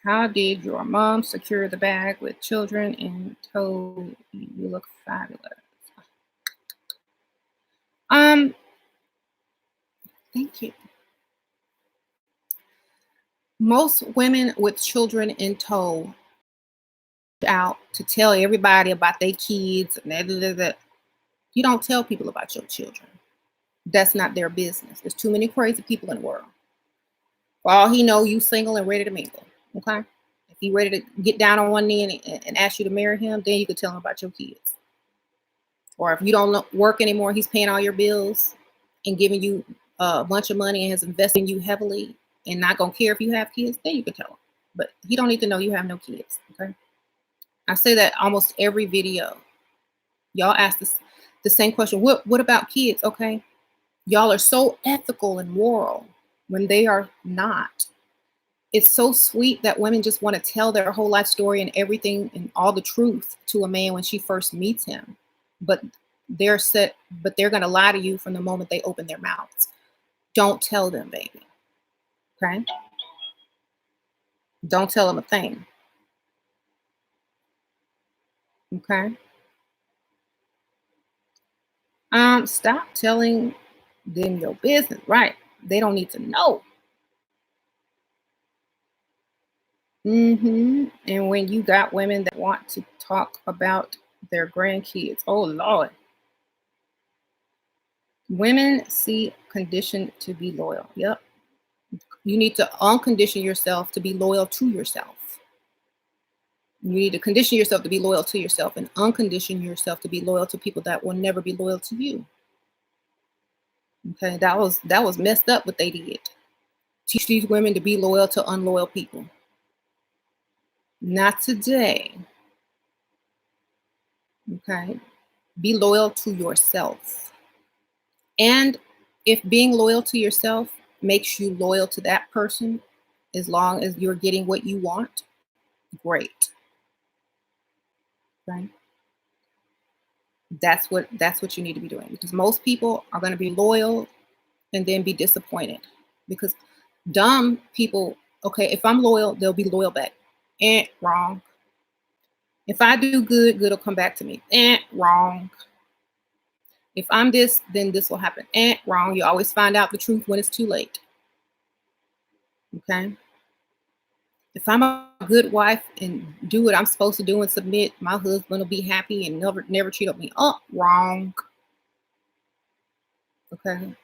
[SPEAKER 1] How did your mom secure the bag with children and told you look fabulous? Um, thank you. Most women with children in tow out to tell everybody about their kids and that. You don't tell people about your children. That's not their business. There's too many crazy people in the world. For all he know, you single and ready to mingle. Okay? If he ready to get down on one knee and ask you to marry him, then you could tell him about your kids. Or if you don't work anymore, he's paying all your bills and giving you a bunch of money and has invested in you heavily and not gonna care if you have kids, then you could tell him. But he don't need to know you have no kids. Okay? I say that almost every video. Y'all ask the same question. What about kids? Okay. Y'all are so ethical and moral when they are not. It's so sweet that women just want to tell their whole life story and everything and all the truth to a man when she first meets him. But they're going to lie to you from the moment they open their mouths. Don't tell them, baby. Okay? Don't tell them a thing. Okay? Stop telling them your business. Right. They don't need to know. And when you got women that want to talk about their grandkids, oh Lord. Women see conditioned to be loyal. Yep. You need to uncondition yourself to be loyal to yourself. You need to condition yourself to be loyal to yourself and uncondition yourself to be loyal to people that will never be loyal to you. Okay, that was messed up what they did. Teach these women to be loyal to unloyal people. Not today. Okay. Be loyal to yourself. And if being loyal to yourself makes you loyal to that person, as long as you're getting what you want, great. Right? That's what you need to be doing, because most people are going to be loyal and then be disappointed, because dumb people, okay, if I'm loyal, they'll be loyal back. Wrong. If I do good, good will come back to me. Wrong. If I'm this, then this will happen. Wrong. You always find out the truth when it's too late. Okay? If I'm a good wife and do what I'm supposed to do and submit, my husband will be happy and never cheat on me. Wrong. Okay?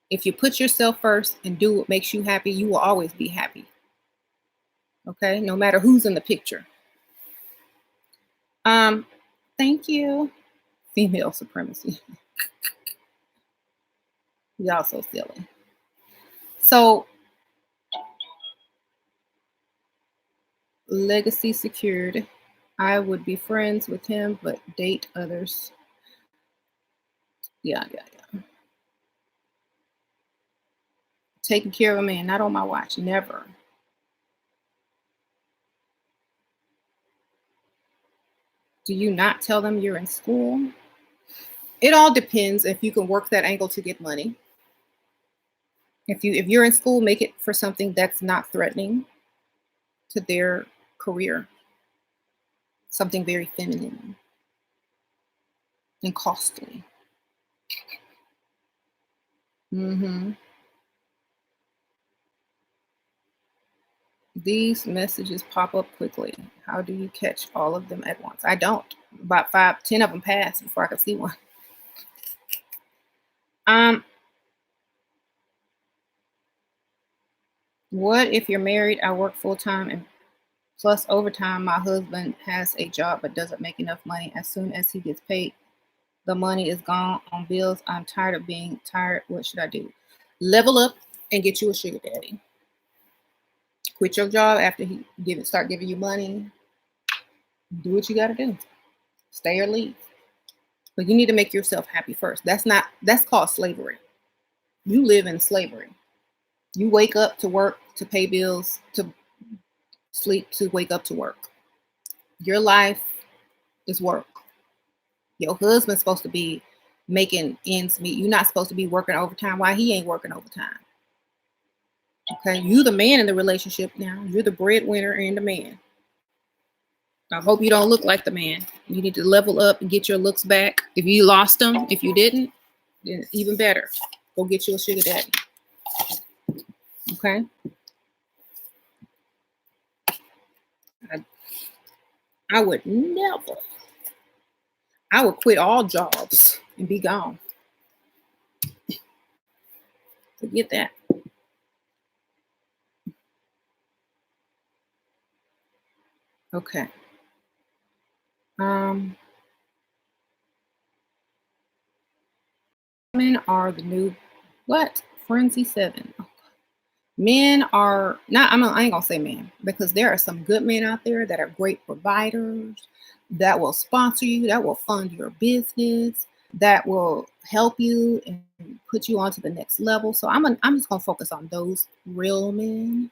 [SPEAKER 1] If you put yourself first and do what makes you happy, you will always be happy. Okay? No matter who's in the picture. Thank you. Female supremacy. Y'all so silly. So, legacy secured. I would be friends with him, but date others. Yeah. Taking care of a man, not on my watch, never. Do you not tell them you're in school? It all depends if you can work that angle to get money. If you're in school, make it for something that's not threatening to their career. Something very feminine and costly. These messages pop up quickly. How do you catch all of them at once? I don't. About 5-10 of them pass before I can see one. What if you're married? I work full time and plus overtime. My husband has a job but doesn't make enough money. As soon as he gets paid, the money is gone on bills. I'm tired of being tired. What should I do? Level up and get you a sugar daddy. Quit your job after he start giving you money. Do what you got to do. Stay or leave. But you need to make yourself happy first. That's called slavery. You live in slavery. You wake up to work, to pay bills, to sleep, to wake up to work. Your life is work. Your husband's supposed to be making ends meet. You're not supposed to be working overtime. Why he ain't working overtime? Okay, you the man in the relationship now. You're the breadwinner and the man. I hope you don't look like the man. You need to level up and get your looks back. If you lost them, if you didn't, then even better. Go get you a sugar daddy. Okay? I would never. I would quit all jobs and be gone. Forget that. Okay. Um, Men are the new what? Frenzy 7. Oh, men are not, I ain't gonna say men because there are some good men out there that are great providers, that will sponsor you, that will fund your business, that will help you and put you on to the next level. So I'm just gonna focus on those real men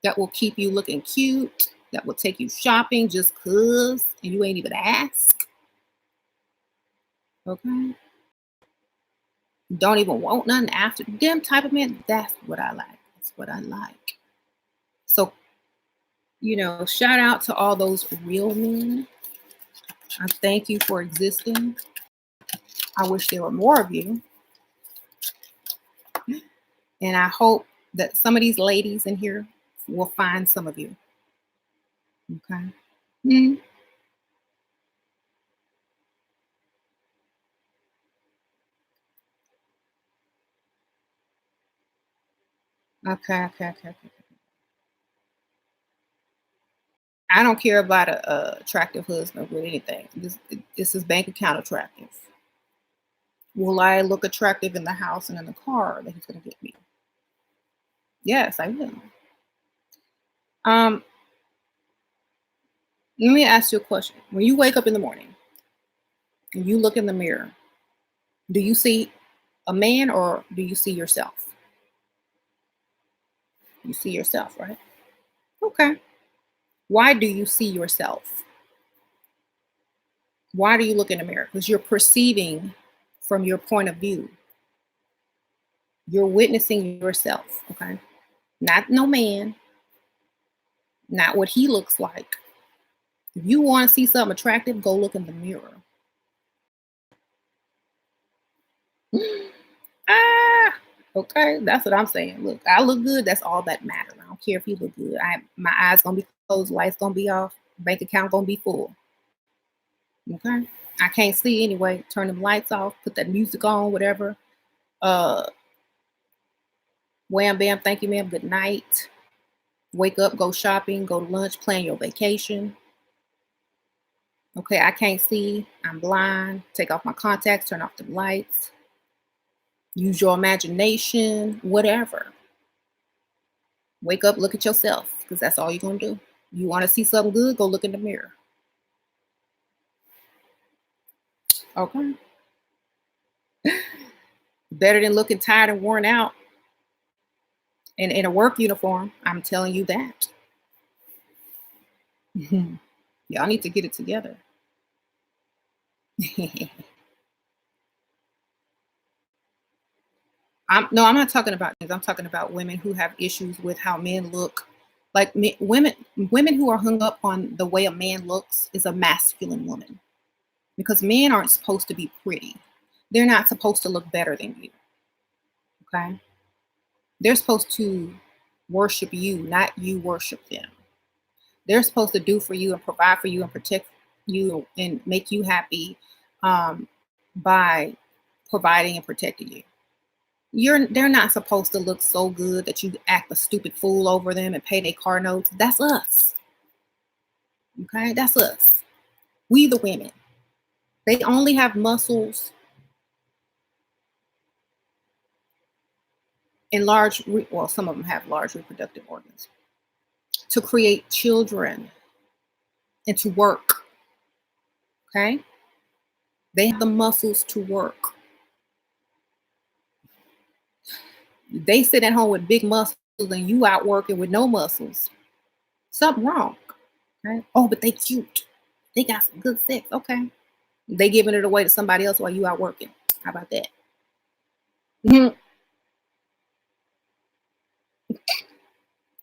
[SPEAKER 1] that will keep you looking cute, that will take you shopping just cause and you ain't even ask. Okay. Don't even want nothing after them type of men. That's what I like. That's what I like. So, shout out to all those real men. I thank you for existing. I wish there were more of you. And I hope that some of these ladies in here will find some of you. Okay. Mhm. Okay. I don't care about a attractive husband with anything. This is bank account attractive. Will I look attractive in the house and in the car that he's going to get me? Yes, I will. Um, Let me ask you a question. When you wake up in the morning and you look in the mirror, do you see a man or do you see yourself? You see yourself, right? Okay. Why do you see yourself? Why do you look in the mirror? Because you're perceiving from your point of view. You're witnessing yourself, okay? Not no man, not what he looks like. If you want to see something attractive, go look in the mirror. Ah, okay, that's what I'm saying. Look, I look good. That's all that matters. I don't care if you look good. My eyes gonna be closed, lights gonna be off, bank account gonna be full. Okay, I can't see anyway. Turn them lights off, put that music on, whatever. Uh, Wham bam, thank you, ma'am. Good night. Wake up, go shopping, go to lunch, plan your vacation. Okay, I can't see. I'm blind. Take off my contacts, turn off the lights. Use your imagination, whatever. Wake up, look at yourself, because that's all you're gonna do. You want to see something good? Go look in the mirror. Okay. Better than looking tired and worn out and in a work uniform. I'm telling you that. Y'all need to get it together. I'm not talking about things. I'm talking about women who have issues with how men look. Like women who are hung up on the way a man looks is a masculine woman because men aren't supposed to be pretty. They're not supposed to look better than you. Okay, they're supposed to worship you, not you worship them. They're supposed to do for you and provide for you and protect you and make you happy um, by providing and protecting you. They're not supposed to look so good that you act a stupid fool over them and pay their car notes. That's us. Okay, that's us. We the women. They only have muscles and well, some of them have large reproductive organs to create children and to work. Okay, they have the muscles to work. They sit at home with big muscles and you out working with no muscles. Something wrong. Okay. Oh, but they cute. They got some good sex. Okay. They giving it away to somebody else while you out working. How about that? Mhm.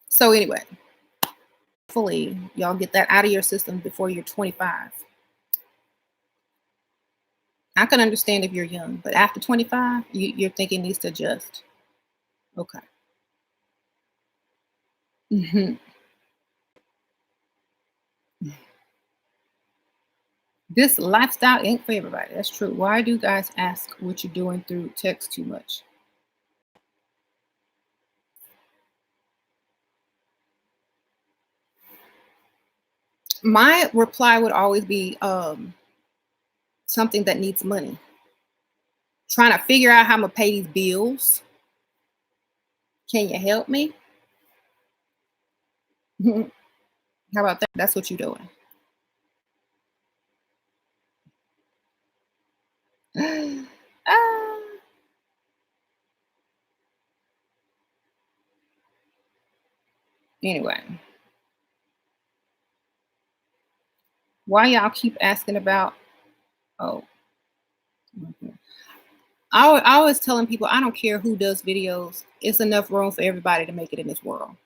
[SPEAKER 1] So anyway, hopefully y'all get that out of your system before you're 25. I can understand if you're young, but after 25, your thinking needs to adjust. Okay. Mhm. This lifestyle ain't for everybody. That's true. Why do guys ask what you're doing through text too much? My reply would always be something that needs money. Trying to figure out how I'm gonna pay these bills. Can you help me? How about that? That's what you're doing. Ah, anyway, why y'all keep asking about? Oh, mhm. I always telling people I don't care who does videos. It's enough room for everybody to make it in this world.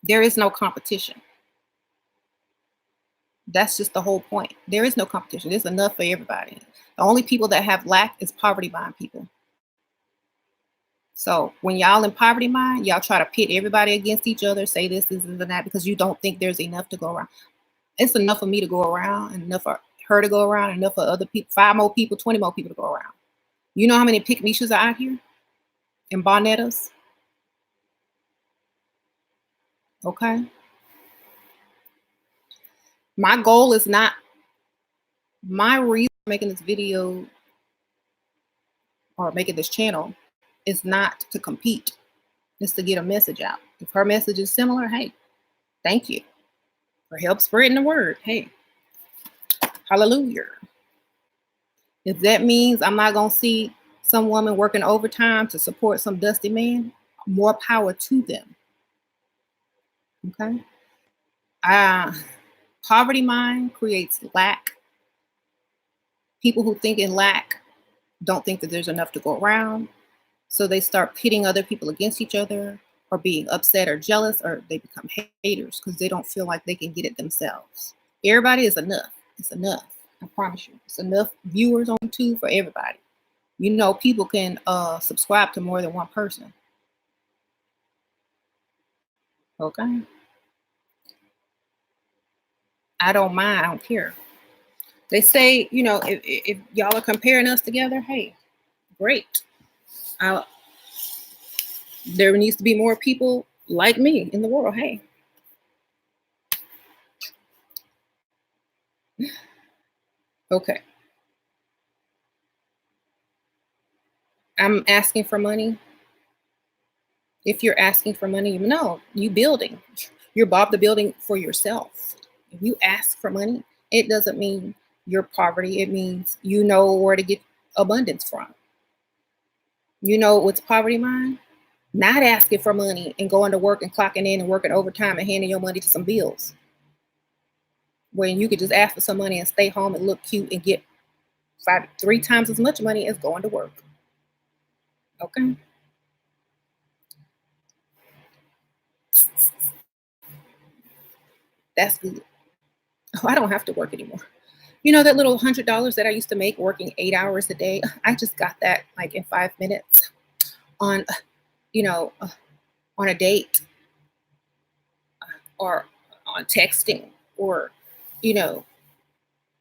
[SPEAKER 1] There is no competition. That's just the whole point. There is no competition. There's enough for everybody. The only people that have lack is poverty mind people. So when y'all in poverty mind, y'all try to pit everybody against each other, say this, and that, because you don't think there's enough to go around. It's enough for me to go around, and enough for her to go around, and enough for other people, 5 more people, 20 more people to go around. You know how many Pickmeishas are out here and Bonettas? Okay. My goal is not my reason for making this video or making this channel is not to compete. It's to get a message out. If her message is similar, hey, thank you for help spreading the word. Hey, hallelujah. If that means I'm not gonna see some woman working overtime to support some dusty man, more power to them. Okay. Poverty mind creates lack. People who think in lack don't think that there's enough to go around. So they start pitting other people against each other or being upset or jealous, or they become haters because they don't feel like they can get it themselves. Everybody is enough. It's enough. I promise you. It's enough viewers on YouTube for everybody. You know, people can subscribe to more than one person. Okay. I don't mind. I don't care. They say, you know, if y'all are comparing us together, hey, great. I, there needs to be more people like me in the world. Hey. Okay. I'm asking for money. If you're asking for money, no, you building. You're Bob the building for yourself. If you ask for money, it doesn't mean you're poverty. It means you know where to get abundance from. You know what's poverty mind? Not asking for money and going to work and clocking in and working overtime and handing your money to some bills. When you could just ask for some money and stay home and look cute and get 3 times as much money as going to work. Okay. That's good. Oh, I don't have to work anymore. You know that little $100 that I used to make working 8 hours a day? I just got that like in 5 minutes on, you know, on a date or on texting or, you know,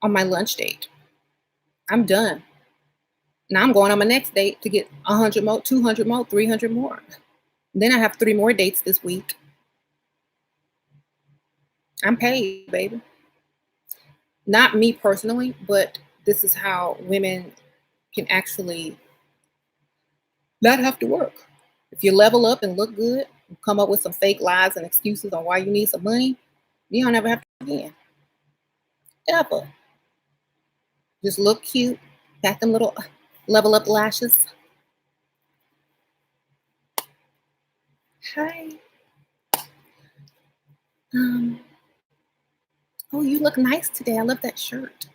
[SPEAKER 1] on my lunch date. I'm done. Now I'm going on my next date to get 100 more, 200 more, 300 more. Then I have 3 more dates this week. I'm paid, baby. Not me personally, but this is how women can actually not have to work. If you level up and look good, and come up with some fake lies and excuses on why you need some money, you don't ever have to again. Ever. Just look cute, got them little level up lashes. Hi. Um, oh, you look nice today. I love that shirt.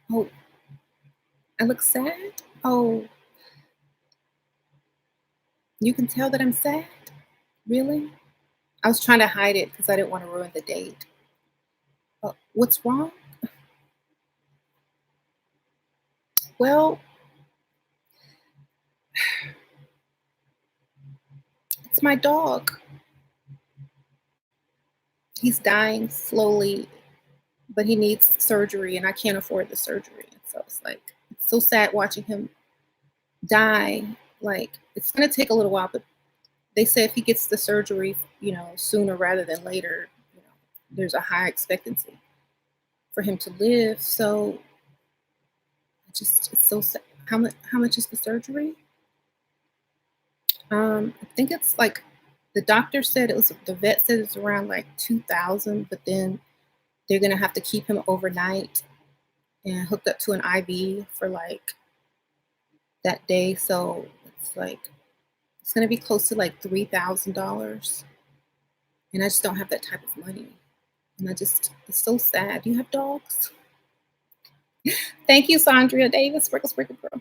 [SPEAKER 1] Oh, I look sad. Oh, you can tell that I'm sad. Really? I was trying to hide it because I didn't want to ruin the date. What's wrong? Well, it's my dog. He's dying slowly, but he needs surgery, and I can't afford the surgery. So it's like, it's so sad watching him die. Like, it's going to take a little while, but they say if he gets the surgery, sooner rather than later, there's a high expectancy for him to live. So it's so sad. How much is the surgery? I think it's like, the doctor said the vet said it's around like 2,000, but then they're gonna have to keep him overnight and hooked up to an IV for like that day. So it's gonna be close to like $3,000, and I just don't have that type of money. And it's so sad. Do you have dogs? Thank you, Sandria Davis. Sprinkle, sprinkle, girl.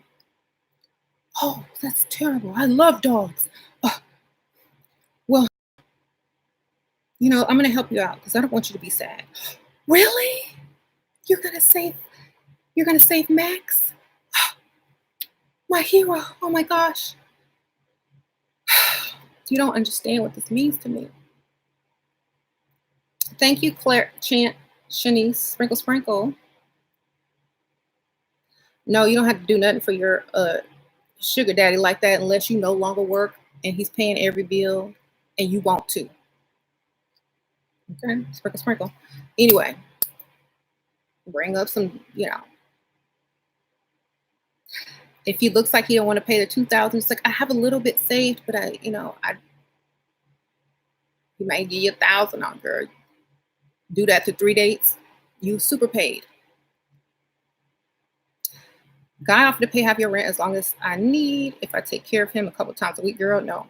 [SPEAKER 1] Oh, that's terrible. I love dogs. Well, I'm gonna help you out because I don't want you to be sad. Really? You're gonna save Max? My hero. Oh my gosh. You don't understand what this means to me. Thank you, Claire, Chant, Shanice, Sprinkle, Sprinkle. No, you don't have to do nothing for your sugar daddy like that unless you no longer work and he's paying every bill and you want to. Okay, sprinkle, sprinkle. Anyway, bring up some, if he looks like he don't want to pay the 2,000, it's like, I have a little bit saved, but he might give you 1,000 on, girl. Do that to 3 dates, you super paid. Guy offered to pay half your rent as long as I need. If I take care of him a couple times a week, girl, no.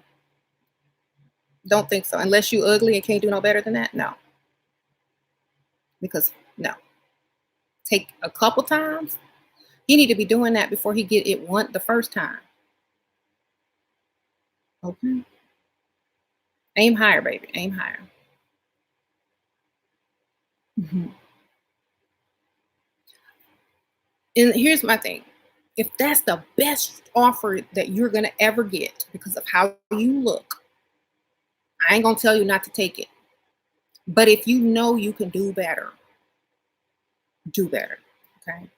[SPEAKER 1] Don't think so. Unless you ugly and can't do no better than that, no. Because no. Take a couple times. You need to be doing that before he get it the first time. Okay. Aim higher, baby. Aim higher. Mm-hmm. And here's my thing. If that's the best offer that you're going to ever get because of how you look, I ain't going to tell you not to take it. But if you know you can do better, do better. Okay.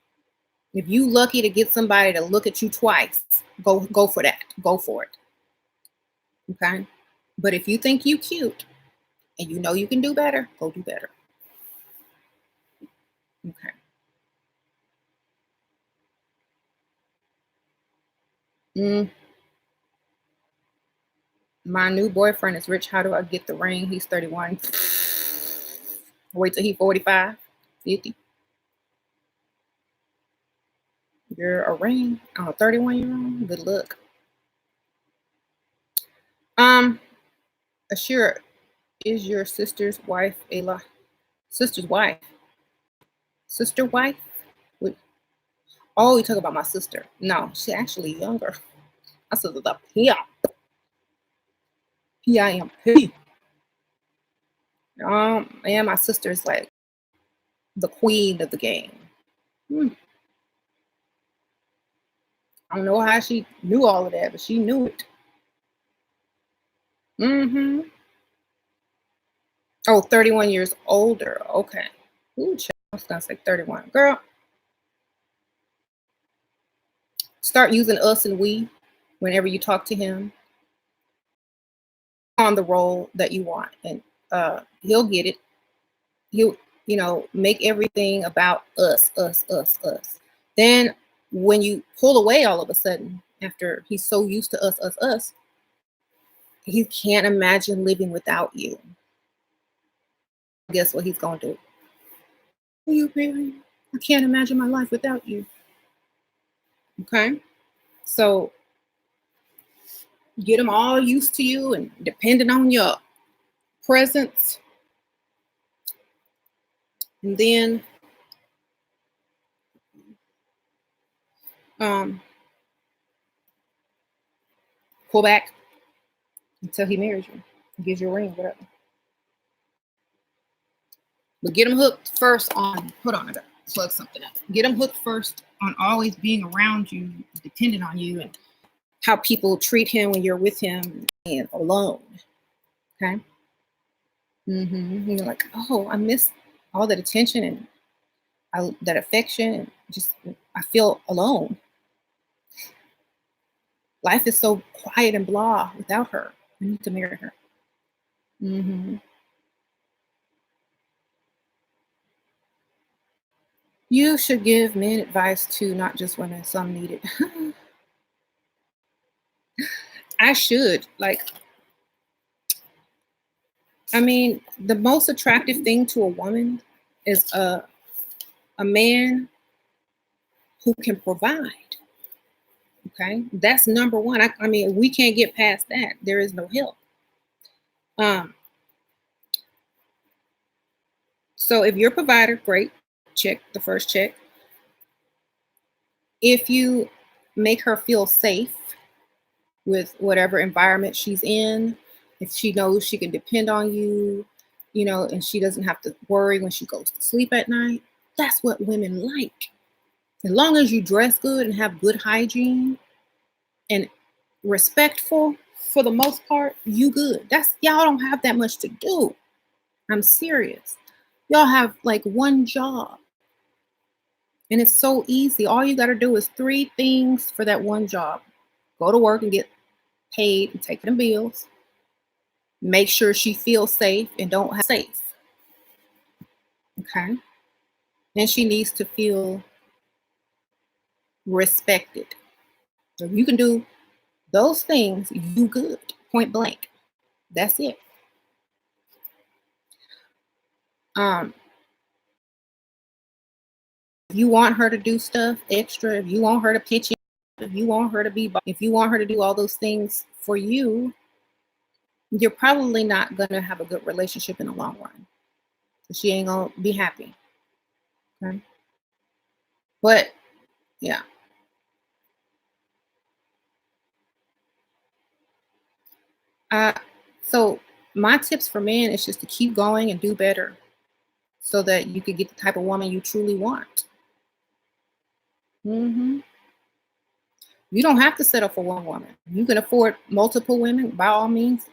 [SPEAKER 1] If you lucky to get somebody to look at you twice, go for that. Go for it. Okay. But if you think you cute and you know you can do better, go do better. Okay. My new boyfriend is rich. How do I get the ring? He's 31. Wait till he's 45, 50. You're a ring on a 31-year-old. Good luck. Ashura, is your sister's wife Ayla? Sister's wife? Sister wife? Oh, you talk about my sister. No, she's actually younger. My sister's a pimp. P-I-M-P. And my sister's like the queen of the game. I don't know how she knew all of that, but she knew it. Mm-hmm. Oh, 31 years older. Okay. Ooh, child, I was gonna say 31. Girl, start using us and we whenever you talk to him on the role that you want. And he'll get it. He'll, make everything about us, us, us, us. Then when you pull away all of a sudden, after he's so used to us, us, us, he can't imagine living without you. Guess what he's gonna do? Are you really? I can't imagine my life without you. Okay? So get him all used to you and depending on your presence. And then pull back until he marries you. Gives you a ring, whatever. But get him hooked first on, hold on, I gotta plug something up. Get him hooked first on always being around you, dependent on you, and how people treat him when you're with him and alone. Okay? You're like, oh, I miss all that attention and that affection. And just, I feel alone. Life is so quiet and blah without her. I need to marry her. hmm You should give men advice too, not just women. Some need it. I should. Like, I mean, the most attractive thing to a woman is a man who can provide. Okay, that's number one. I mean, we can't get past that. There is no help. Um, so if you're a provider, great. Check the first check. If you make her feel safe with whatever environment she's in, if she knows she can depend on you, and she doesn't have to worry when she goes to sleep at night, that's what women like. As long as you dress good and have good hygiene and respectful for the most part, you good. That's y'all don't have that much to do. I'm serious. Y'all have like one job and it's so easy. All you got to do is three things for that one job. Go to work and get paid and take them bills. Make sure she feels safe and don't have safe. Okay. And she needs to feel respected. So you can do those things, you good. Point blank. That's it. Um, if you want her to do stuff extra, if you want her to pitch in, if you want her to if you want her to do all those things for you, you're probably not gonna have a good relationship in the long run. She ain't gonna be happy. Okay. But yeah. Uh so my tips for men is just to keep going and do better so that you could get the type of woman you truly want. hmm You don't have to settle for one woman. You can afford multiple women, by all means,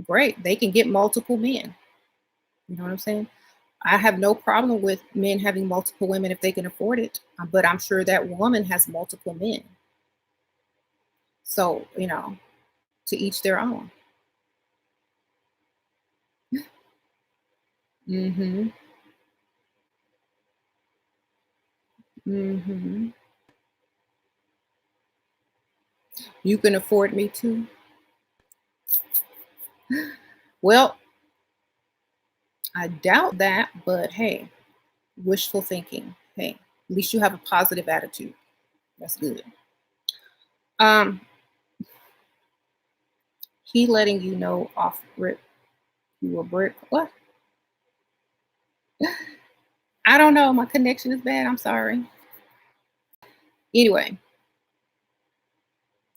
[SPEAKER 1] great. They can get multiple men. You know what I'm saying? I have no problem with men having multiple women if they can afford it, but I'm sure that woman has multiple men. So, to each their own. Mhm. Mhm. You can afford me too. Well, I doubt that, but hey, wishful thinking. Hey, at least you have a positive attitude. That's good. Um, he letting you know off rip you a brick. What? I don't know. My connection is bad. I'm sorry. Anyway,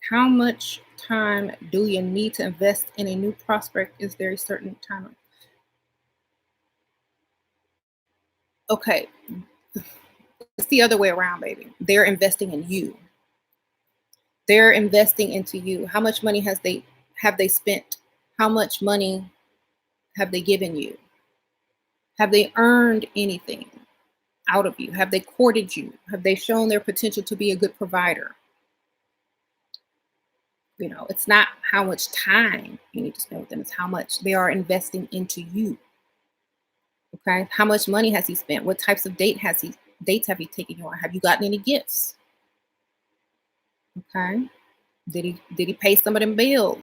[SPEAKER 1] how much time do you need to invest in a new prospect? Is there a certain time? Okay, it's the other way around, baby. They're investing in you. They're investing into you. How much money have they spent? How much money have they given you? Have they earned anything out of you? Have they courted you? Have they shown their potential to be a good provider? It's not how much time you need to spend with them, it's how much they are investing into you. Okay. How much money has he spent? What types of dates have he taken you on? Have you gotten any gifts? Okay. Did he pay some of them bills?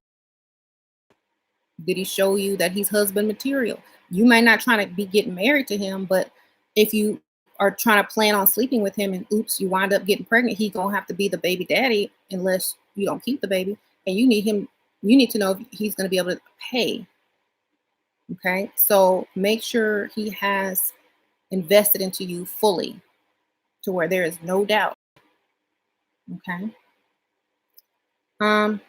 [SPEAKER 1] Did he show you that he's husband material? You may not try to be getting married to him, but if you are trying to plan on sleeping with him and oops, you wind up getting pregnant, he gonna have to be the baby daddy unless you don't keep the baby. And you need to know if he's gonna be able to pay. Okay. So make sure he has invested into you fully to where there is no doubt. Okay. Um,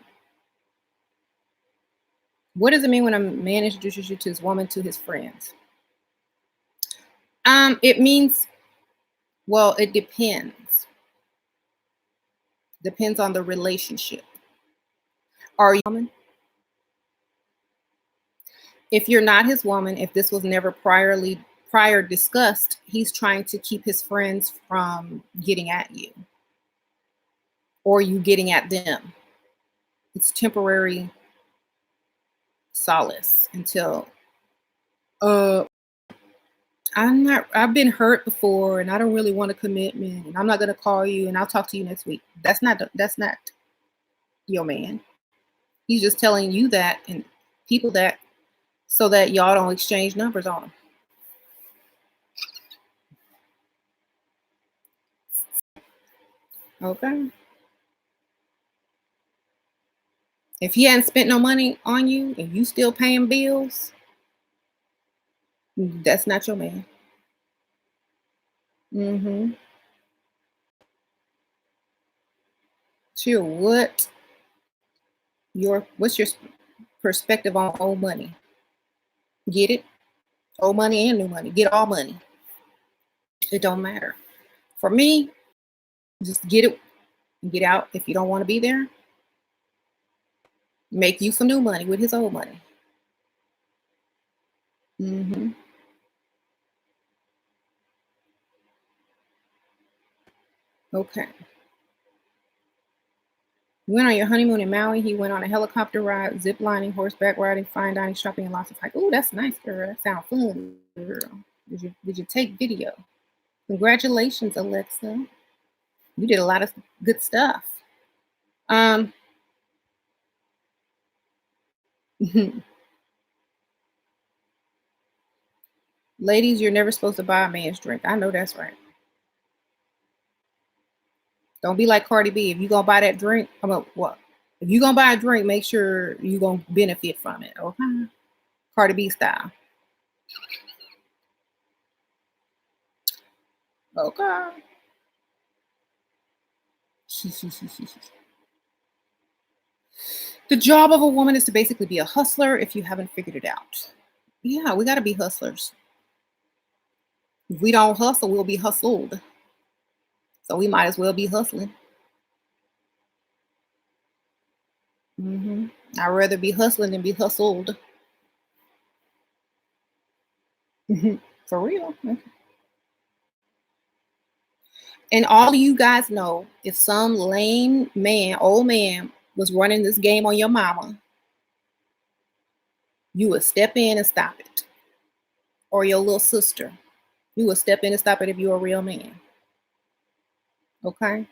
[SPEAKER 1] what does it mean when a man introduces you to his woman to his friends? It means, well, it depends. Depends on the relationship. Are you woman? If you're not his woman, if this was never prior discussed, he's trying to keep his friends from getting at you or you getting at them. It's temporary solace until I've been hurt before and I don't really want a commitment and I'm not gonna call you and I'll talk to you next week. That's not your man. He's just telling you that and people that so that y'all don't exchange numbers on him. Okay. If he hadn't spent no money on you and you still paying bills, that's not your man. Mm-hmm. Sure. What's your perspective on old money? Get it? Old money and new money. Get all money. It don't matter. For me, just get it and get out. If you don't want to be there, make you some new money with his old money. Mm-hmm. Okay. You went on your honeymoon in Maui. He went on a helicopter ride, zip lining, horseback riding, fine dining, shopping, and lots of hiking. Oh, that's nice, girl. That sounds fun, girl. Did you take video? Congratulations, Alexa. You did a lot of good stuff. Um, ladies, you're never supposed to buy a man's drink. I know that's right. Don't be like Cardi B. If you gonna buy that drink, I'm like, what? If you gonna buy a drink, make sure you gonna benefit from it. Okay, Cardi B style. Okay. The job of a woman is to basically be a hustler if you haven't figured it out. Yeah, we gotta be hustlers. If we don't hustle, we'll be hustled. So we might as well be hustling. I'd rather be hustling than be hustled. For real. And all you guys know, if some lame man, old man, was running this game on your mama, you would step in and stop it. Or your little sister. You would step in and stop it if you're a real man. Okay?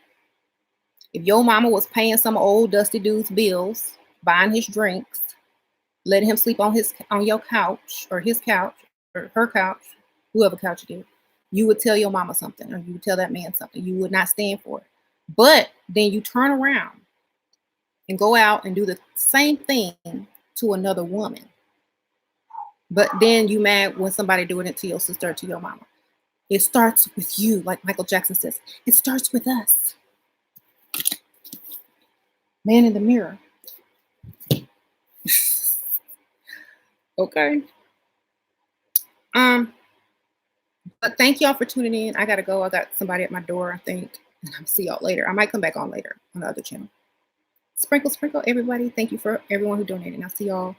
[SPEAKER 1] If your mama was paying some old dusty dude's bills, buying his drinks, letting him sleep on your couch or his couch or her couch, whoever couch it is, you would tell your mama something or you would tell that man something. You would not stand for it. But then you turn around and go out and do the same thing to another woman. But then you mad when somebody doing it to your sister or to your mama. It starts with you, like Michael Jackson says. It starts with us. Man in the mirror. Okay. But thank y'all for tuning in. I gotta go. I got somebody at my door, I think. And I'll see y'all later. I might come back on later on the other channel. Sprinkle, sprinkle, everybody. Thank you for everyone who donated. And I'll see y'all